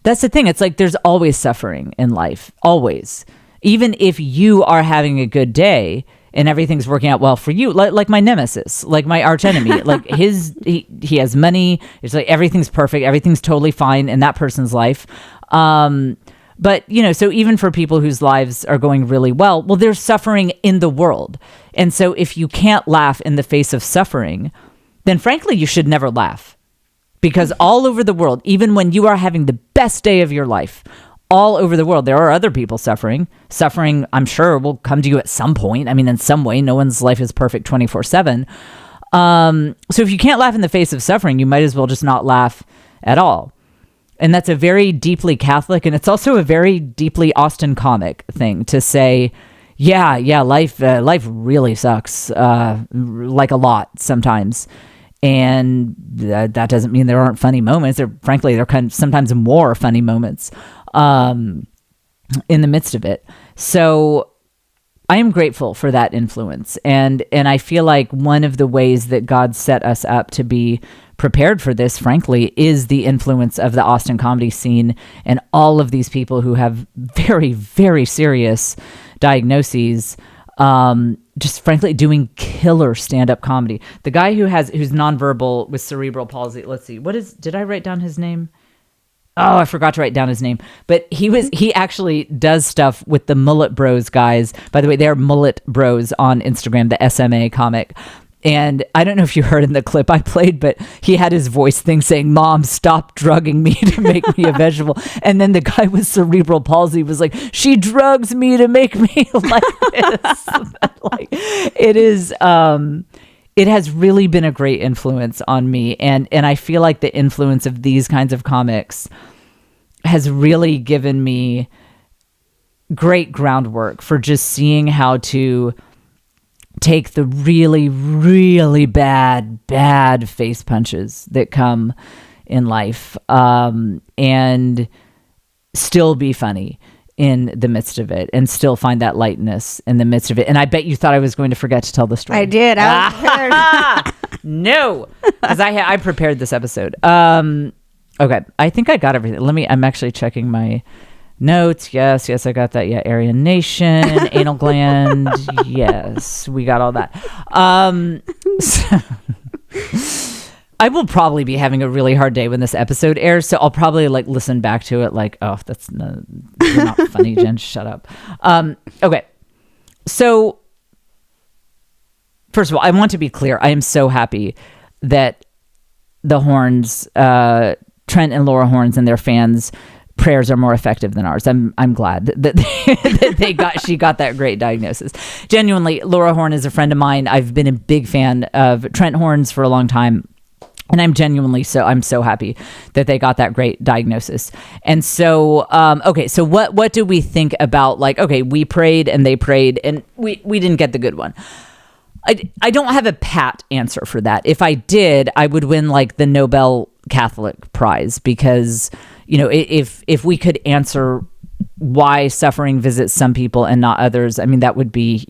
that's the thing. It's like there's always suffering in life, always. Even if you are having a good day and everything's working out well for you, like my nemesis, like my arch enemy, like he has money. It's like everything's perfect, everything's totally fine in that person's life. But you know, so even for people whose lives are going really well, there's suffering in the world. And so if you can't laugh in the face of suffering, then frankly, you should never laugh, because all over the world, even when you are having the best day of your life, all over the world, there are other people suffering. Suffering, I'm sure, will come to you at some point. I mean, in some way, no one's life is perfect 24/7. So if you can't laugh in the face of suffering, you might as well just not laugh at all. And that's a very deeply Catholic, and it's also a very deeply Austin comic thing to say, yeah, life really sucks, like a lot sometimes. And that doesn't mean there aren't funny moments. Frankly, there are sometimes more funny moments in the midst of it. So I am grateful for that influence. And I feel like one of the ways that God set us up to be prepared for this, frankly, is the influence of the Austin comedy scene and all of these people who have very, very serious diagnoses, just frankly doing killer stand-up comedy. The guy who's nonverbal with cerebral palsy, let's see, did I write down his name? Oh, I forgot to write down his name. But he actually does stuff with the Mullet Bros guys. By the way, they're Mullet Bros on Instagram, the SMA comic. And I don't know if you heard in the clip I played, but he had his voice thing saying, "Mom, stop drugging me to make me a vegetable." And then the guy with cerebral palsy was like, "She drugs me to make me like this." Like, it is, it has really been a great influence on me. And I feel like the influence of these kinds of comics has really given me great groundwork for just seeing how to take the really, really bad face punches that come in life, and still be funny in the midst of it, and still find that lightness in the midst of it. And I bet you thought I was going to forget to tell the story. I did. I was prepared. No, because I prepared this episode. Okay, I think I got everything. I'm actually checking my notes. Yes, I got that. Yeah, Aryan Nation, anal gland. Yes, we got all that. So I will probably be having a really hard day when this episode airs, so I'll probably listen back to it oh, you're not funny, Jen. Shut up. Okay, so first of all, I want to be clear. I am so happy that the Horns, Trent and Laura Horns, and their fans' prayers are more effective than ours. I'm glad that she got that great diagnosis. Genuinely, Laura Horn is a friend of mine. I've been a big fan of Trent Horns for a long time, and I'm so happy that they got that great diagnosis. And so, okay, so what do we think about okay, we prayed and they prayed and we didn't get the good one. I don't have a pat answer for that. If I did, I would win the Nobel Catholic Prize, because if we could answer why suffering visits some people and not others, I mean, that would be,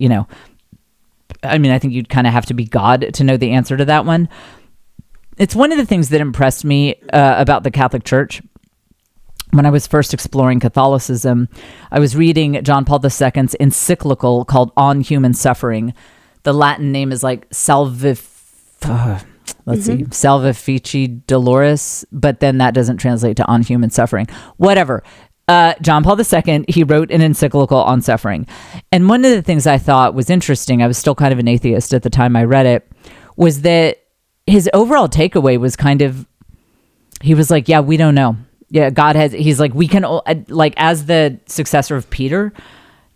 I think you'd kind of have to be God to know the answer to that one. It's one of the things that impressed me about the Catholic Church. When I was first exploring Catholicism, I was reading John Paul II's encyclical called On Human Suffering, the Latin name is like Salvifici Dolores, but then that doesn't translate to on human suffering. Whatever. John Paul II, he wrote an encyclical on suffering. And one of the things I thought was interesting, I was still kind of an atheist at the time I read it, was that his overall takeaway was kind of, he was like, yeah, we don't know. Yeah, God has, he's like, we can, like, as the successor of Peter,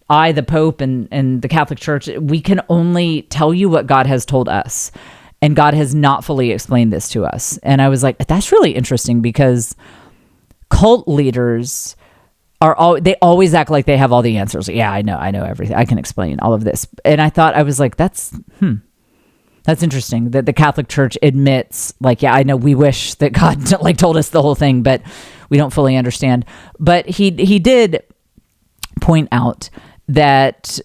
I, the Pope, and the Catholic Church, we can only tell you what God has told us. And God has not fully explained this to us. And I was like, that's really interesting, because cult leaders they always act like they have all the answers. Yeah, I know everything. I can explain all of this. And I thought, I was like, that's interesting that the Catholic Church admits, like, yeah, I know we wish that God like told us the whole thing, but we don't fully understand. But he did point out that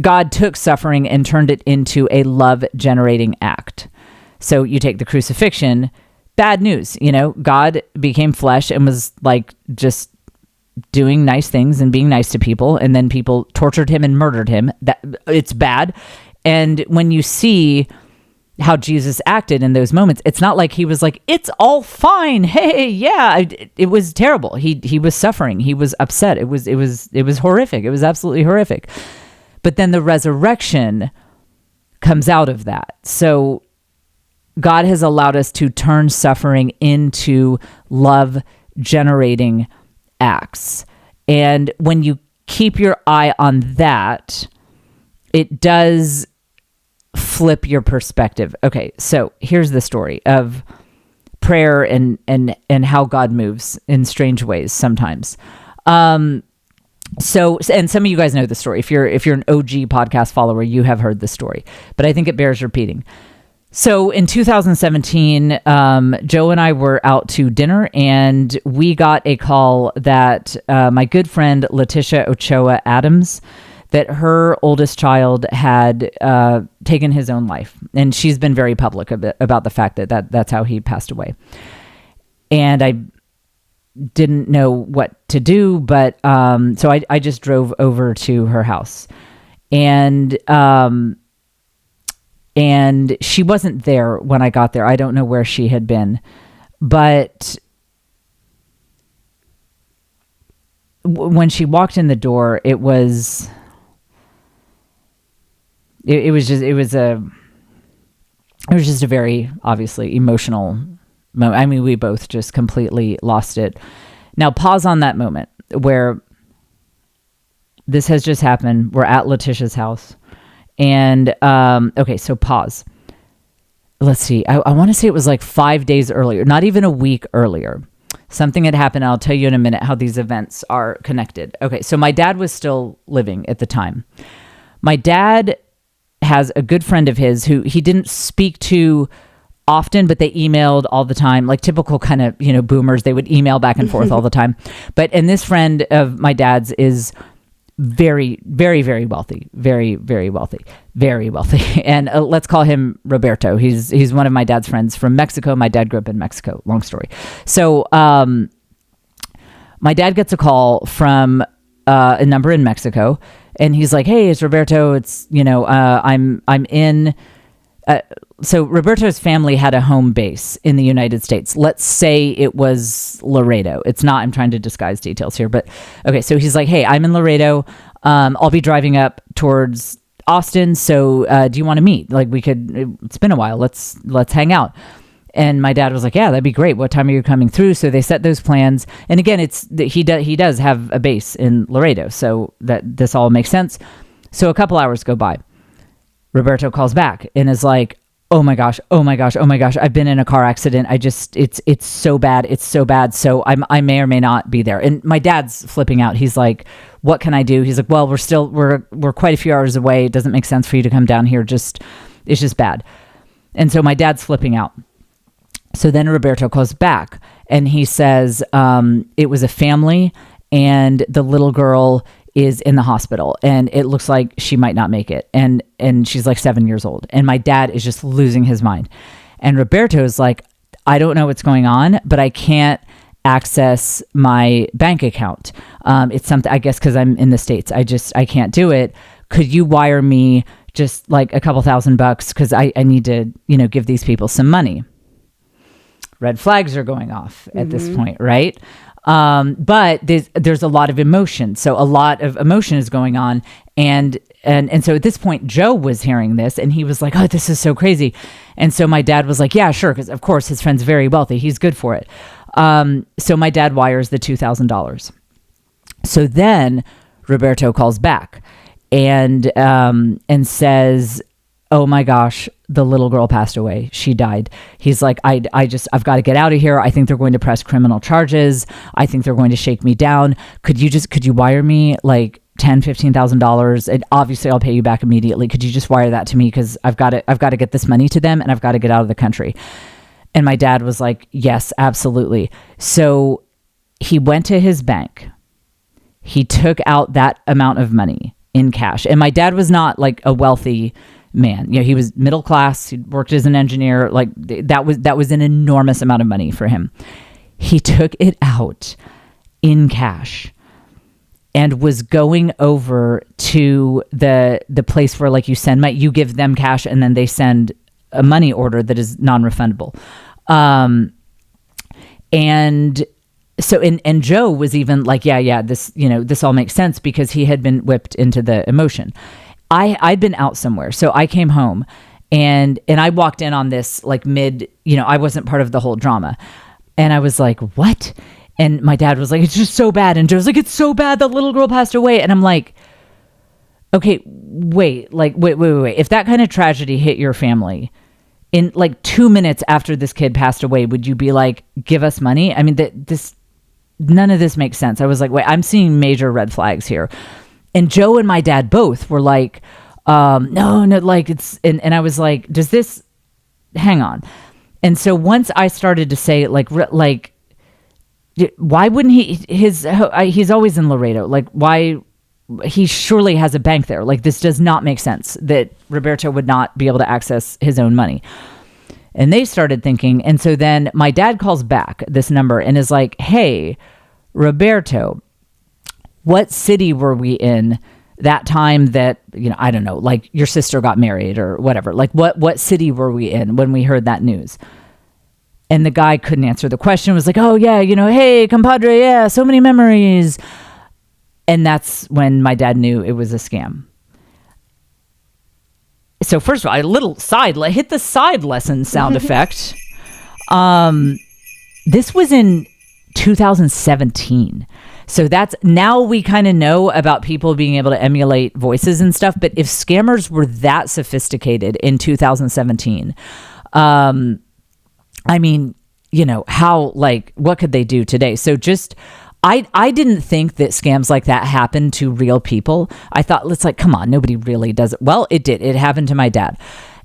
God took suffering and turned it into a love-generating act. So you take the crucifixion, bad news, God became flesh and was like just doing nice things and being nice to people, and then people tortured him and murdered him. It's bad. And when you see how Jesus acted in those moments, it's not like he was like, it's all fine. Hey, yeah, it was terrible. He was suffering. He was upset. It was horrific. It was absolutely horrific. But then the resurrection comes out of that. So God has allowed us to turn suffering into love-generating acts. And when you keep your eye on that, it does flip your perspective. Okay, so here's the story of prayer and how God moves in strange ways sometimes. So, and some of you guys know the story. If you're an OG podcast follower, you have heard the story, but I think it bears repeating. So in 2017, Joe and I were out to dinner, and we got a call that my good friend Letitia Ochoa Adams, that her oldest child had taken his own life. And she's been very public about the fact that that's how he passed away. And I didn't know what to do, but so I just drove over to her house. And she wasn't there when I got there. I don't know where she had been. But when she walked in the door, it was just a very obviously emotional moment. I mean, we both just completely lost it. Now, pause on that moment where this has just happened. We're at Letitia's house. And, okay, so pause. Let's see. I want to say it was like 5 days earlier, not even a week earlier. Something had happened. I'll tell you in a minute how these events are connected. Okay, so my dad was still living at the time. My dad has a good friend of his who he didn't speak to often, but they emailed all the time, like typical kind of, boomers. They would email back and forth all the time. And this friend of my dad's is very, very, very wealthy, very, very wealthy, very wealthy. And let's call him Roberto. He's one of my dad's friends from Mexico. My dad grew up in Mexico. Long story. So my dad gets a call from a number in Mexico, and he's like, "Hey, it's Roberto. It's I'm in." So Roberto's family had a home base in the United States. Let's say it was Laredo. It's not, I'm trying to disguise details here, but okay. So he's like, "Hey, I'm in Laredo. I'll be driving up towards Austin. So do you want to meet? Like it's been a while. Let's hang out." And my dad was like, "Yeah, that'd be great. What time are you coming through?" So they set those plans. And again, he does have a base in Laredo. So that this all makes sense. So a couple hours go by. Roberto calls back and is like, oh my gosh, I've been in a car accident. It's so bad. It's so bad. So I may or may not be there. And my dad's flipping out. He's like, "What can I do?" He's like, "Well, we're quite a few hours away. It doesn't make sense for you to come down here. It's just bad." And so my dad's flipping out. So then Roberto calls back and he says, it was a family and the little girl is in the hospital and it looks like she might not make it. And she's like 7 years old. And my dad is just losing his mind. And Roberto is like, "I don't know what's going on, but I can't access my bank account. It's something, I guess, because I'm in the States. I can't do it. Could you wire me just like a couple $1,000 because I need to, give these people some money. Red flags are going off at this point, right? But there's a lot of emotion. So a lot of emotion is going on. And so at this point, Joe was hearing this and he was like, oh, this is so crazy. And so my dad was like, yeah, sure. Because of course his friend's very wealthy. He's good for it. So my dad wires the $2,000. So then Roberto calls back and says, oh my gosh, the little girl passed away. She died. He's like, I've got to get out of here. I think they're going to press criminal charges. I think they're going to shake me down. Could you wire me like $10,000-$15,000? And obviously I'll pay you back immediately. Could you just wire that to me? Cause I've got to get this money to them and I've got to get out of the country. And my dad was like, yes, absolutely. So he went to his bank. He took out that amount of money in cash. And my dad was not like a wealthy man. He was middle class. He worked as an engineer. Like that was an enormous amount of money for him. He took it out in cash and was going over to the place where like you give them cash and then they send a money order that is non-refundable. And so, and Joe was even like, yeah, this all makes sense because he had been whipped into the emotion. I'd been out somewhere. So I came home and I walked in on this like I wasn't part of the whole drama. And I was like, what? And my dad was like, it's just so bad. And Joe's like, it's so bad. The little girl passed away. And I'm like, okay, wait. If that kind of tragedy hit your family in like 2 minutes after this kid passed away, would you be like, give us money? I mean, none of this makes sense. I was like, wait, I'm seeing major red flags here. And Joe and my dad both were like, no, like it's, and I was like, hang on. And so once I started to say like, why wouldn't he's always in Laredo. Like why, he surely has a bank there. Like this does not make sense that Roberto would not be able to access his own money. And they started thinking. And so then my dad calls back this number and is like, hey, Roberto, what city were we in that time that, I don't know, like your sister got married or whatever? Like what city were we in when we heard that news? And the guy couldn't answer the question. Was like, oh yeah, hey, compadre, yeah, so many memories. And that's when my dad knew it was a scam. So first of all, hit the side lesson sound effect. This was in 2017. So now we kind of know about people being able to emulate voices and stuff. But if scammers were that sophisticated in 2017, I mean, how, like, what could they do today? So I didn't think that scams like that happened to real people. I thought, it's like, come on, nobody really does it. Well, it did. It happened to my dad.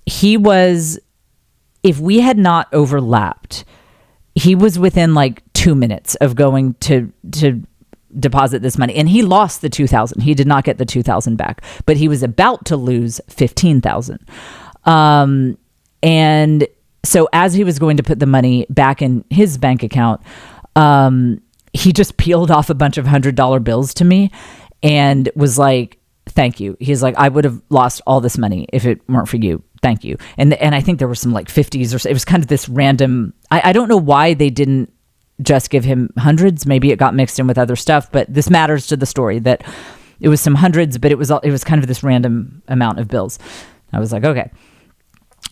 If we had not overlapped, he was within like 2 minutes of going to deposit this money. And he lost the $2,000. He did not get the $2,000 back, but he was about to lose $15,000. And so as he was going to put the money back in his bank account, he just peeled off a bunch of $100 bills to me and was like, thank you. He's like, I would have lost all this money if it weren't for you. Thank you. And I think there were some like 50s or so. It was kind of this random, I don't know why they didn't just give him hundreds. Maybe it got mixed in with other stuff, but this matters to the story that it was some hundreds, but it was kind of this random amount of bills. I was like, okay.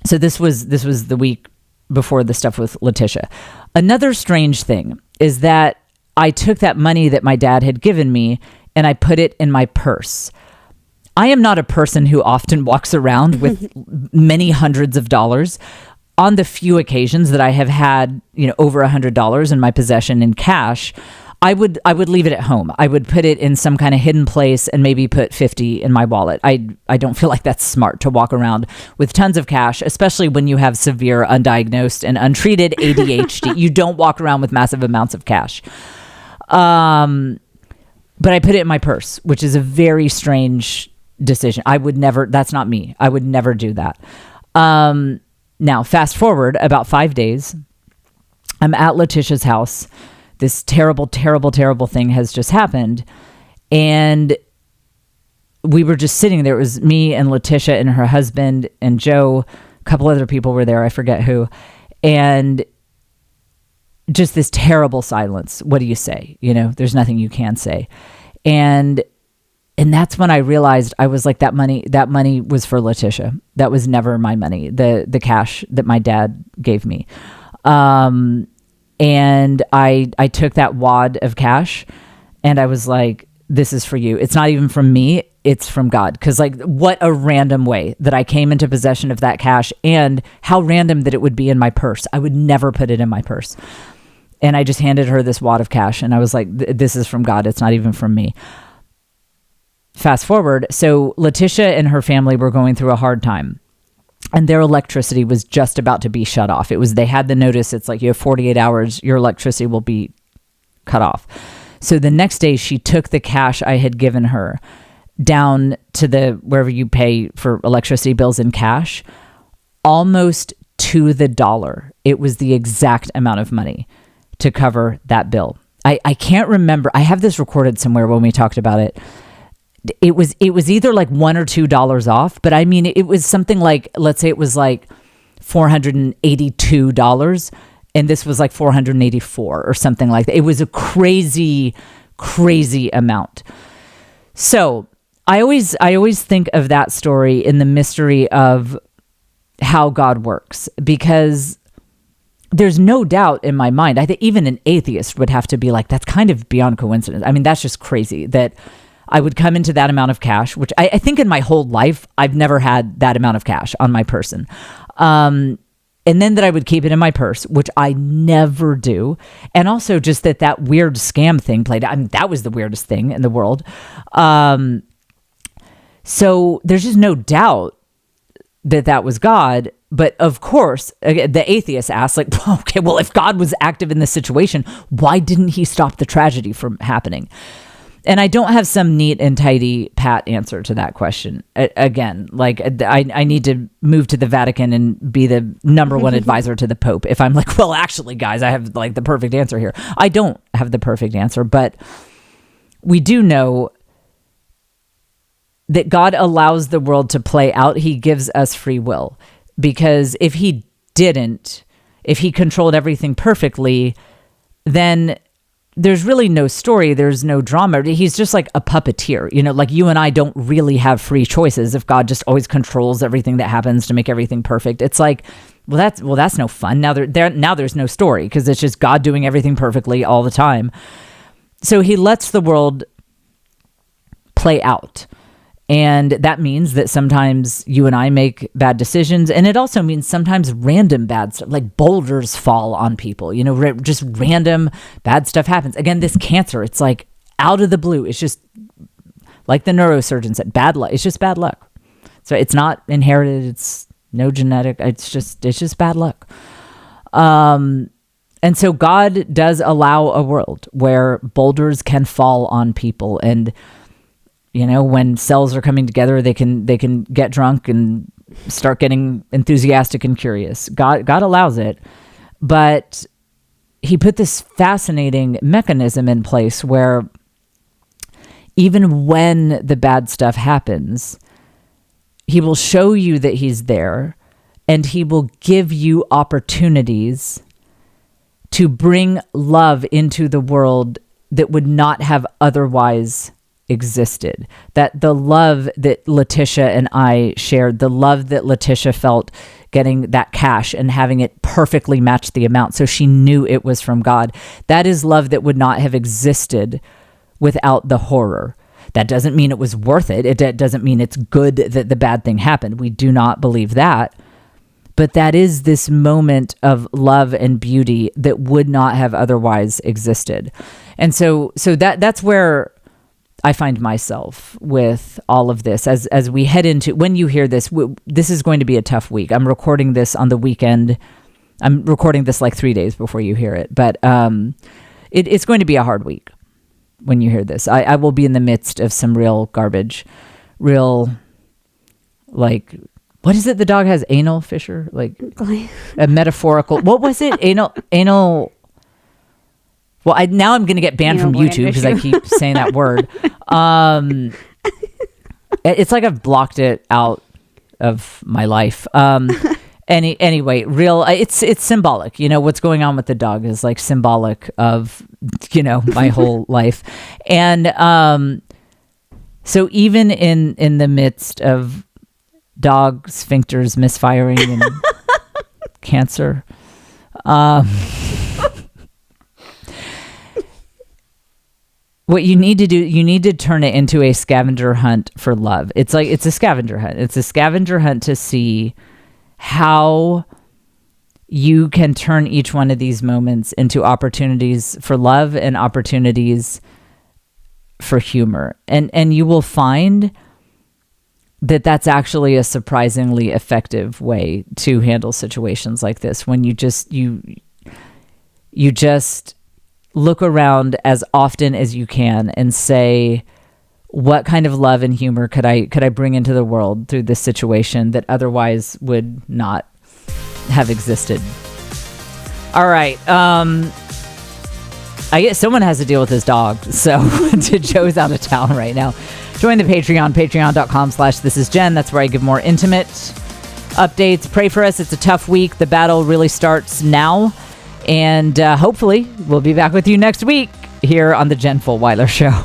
So this was the week before the stuff with Letitia. Another strange thing is that I took that money that my dad had given me and I put it in my purse. I am not a person who often walks around with many hundreds of dollars. On the few occasions that I have had, over $100 in my possession in cash, I would leave it at home. I would put it in some kind of hidden place and maybe put 50 in my wallet. I don't feel like that's smart to walk around with tons of cash, especially when you have severe undiagnosed and untreated ADHD. You don't walk around with massive amounts of cash. But I put it in my purse, which is a very strange decision. That's not me. I would never do that. Now, fast forward about 5 days, I'm at Letitia's house. This terrible, terrible, terrible thing has just happened. And we were just sitting there. It was me and Letitia and her husband and Joe. A couple other people were there. I forget who. And just this terrible silence. What do you say? There's nothing you can say. And that's when I realized, I was like, that money was for Letitia. That was never my money. The cash that my dad gave me. And I took that wad of cash and I was like, this is for you. It's not even from me. It's from God. Cause like, what a random way that I came into possession of that cash, and how random that it would be in my purse. I would never put it in my purse. And I just handed her this wad of cash and I was like, this is from God. It's not even from me. Fast forward. So Letitia and her family were going through a hard time, and their electricity was just about to be shut off. They had the notice. It's like, you have 48 hours, your electricity will be cut off. So the next day she took the cash I had given her down to wherever you pay for electricity bills in cash, almost to the dollar. It was the exact amount of money to cover that bill. I can't remember. I have this recorded somewhere when we talked about it. It was either like $1 or $2 off, but I mean, it was something like, let's say it was like $482, and this was like $484 or something like that. It was a crazy, crazy amount. So I always think of that story in the mystery of how God works, because there's no doubt in my mind. I think even an atheist would have to be like, that's kind of beyond coincidence. I mean, that's just crazy that I would come into that amount of cash, which I think in my whole life, I've never had that amount of cash on my person. And then that I would keep it in my purse, which I never do. And also just that weird scam thing played. I mean, that was the weirdest thing in the world. So there's just no doubt that was God. But of course, the atheist asks, like, okay, well, if God was active in this situation, why didn't he stop the tragedy from happening? And I don't have some neat and tidy pat answer to that question. Again, like I need to move to the Vatican and be the number one advisor to the Pope. If I'm like, well, actually, guys, I have like the perfect answer here. I don't have the perfect answer, but we do know that God allows the world to play out. He gives us free will, because if he controlled everything perfectly, then there's really no story. There's no drama. He's just like a puppeteer, like you and I don't really have free choices if God just always controls everything that happens to make everything perfect. It's like, that's no fun. Now there's no story, because it's just God doing everything perfectly all the time. So he lets the world play out. And that means that sometimes you and I make bad decisions. And it also means sometimes random bad stuff, like boulders fall on people, just random bad stuff happens. Again, this cancer, it's like out of the blue. It's just like the neurosurgeon said, bad luck. It's just bad luck. So it's not inherited. It's no genetic. It's just bad luck. And so God does allow a world where boulders can fall on people, and when cells are coming together, they can get drunk and start getting enthusiastic and curious. God allows it, but he put this fascinating mechanism in place where even when the bad stuff happens, he will show you that he's there, and he will give you opportunities to bring love into the world that would not have otherwise existed. That the love that Letitia and I shared, the love that Letitia felt getting that cash and having it perfectly match the amount, so she knew it was from God, that is love that would not have existed without the horror. That doesn't mean it was worth it. It doesn't mean it's good that the bad thing happened. We do not believe that. But that is this moment of love and beauty that would not have otherwise existed. And so that's where I find myself with all of this as we head into, when you hear this, this is going to be a tough week. I'm recording this on the weekend. I'm recording this like 3 days before you hear it, but it's going to be a hard week when you hear this. I will be in the midst of some real garbage, like, what is it? The dog has anal fissure, like a metaphorical, what was it? Anal. Well, now I'm going to get banned from YouTube because I keep saying that word. It's like I've blocked it out of my life. Anyway, it's symbolic. You know, what's going on with the dog is like symbolic of, you know, my whole life. And so even in the midst of dog sphincters misfiring and cancer, what you need to do, you need to turn it into a scavenger hunt for love. It's a scavenger hunt. It's a scavenger hunt to see how you can turn each one of these moments into opportunities for love and opportunities for humor. And you will find that that's actually a surprisingly effective way to handle situations like this, when you just look around as often as you can and say, what kind of love and humor could I bring into the world through this situation that otherwise would not have existed? All right. I guess someone has to deal with his dog. So Joe's out of town right now. Join the Patreon, patreon.com/thisisjen. That's where I give more intimate updates. Pray for us. It's a tough week. The battle really starts now. And hopefully we'll be back with you next week here on the Jen Fulwiler Show.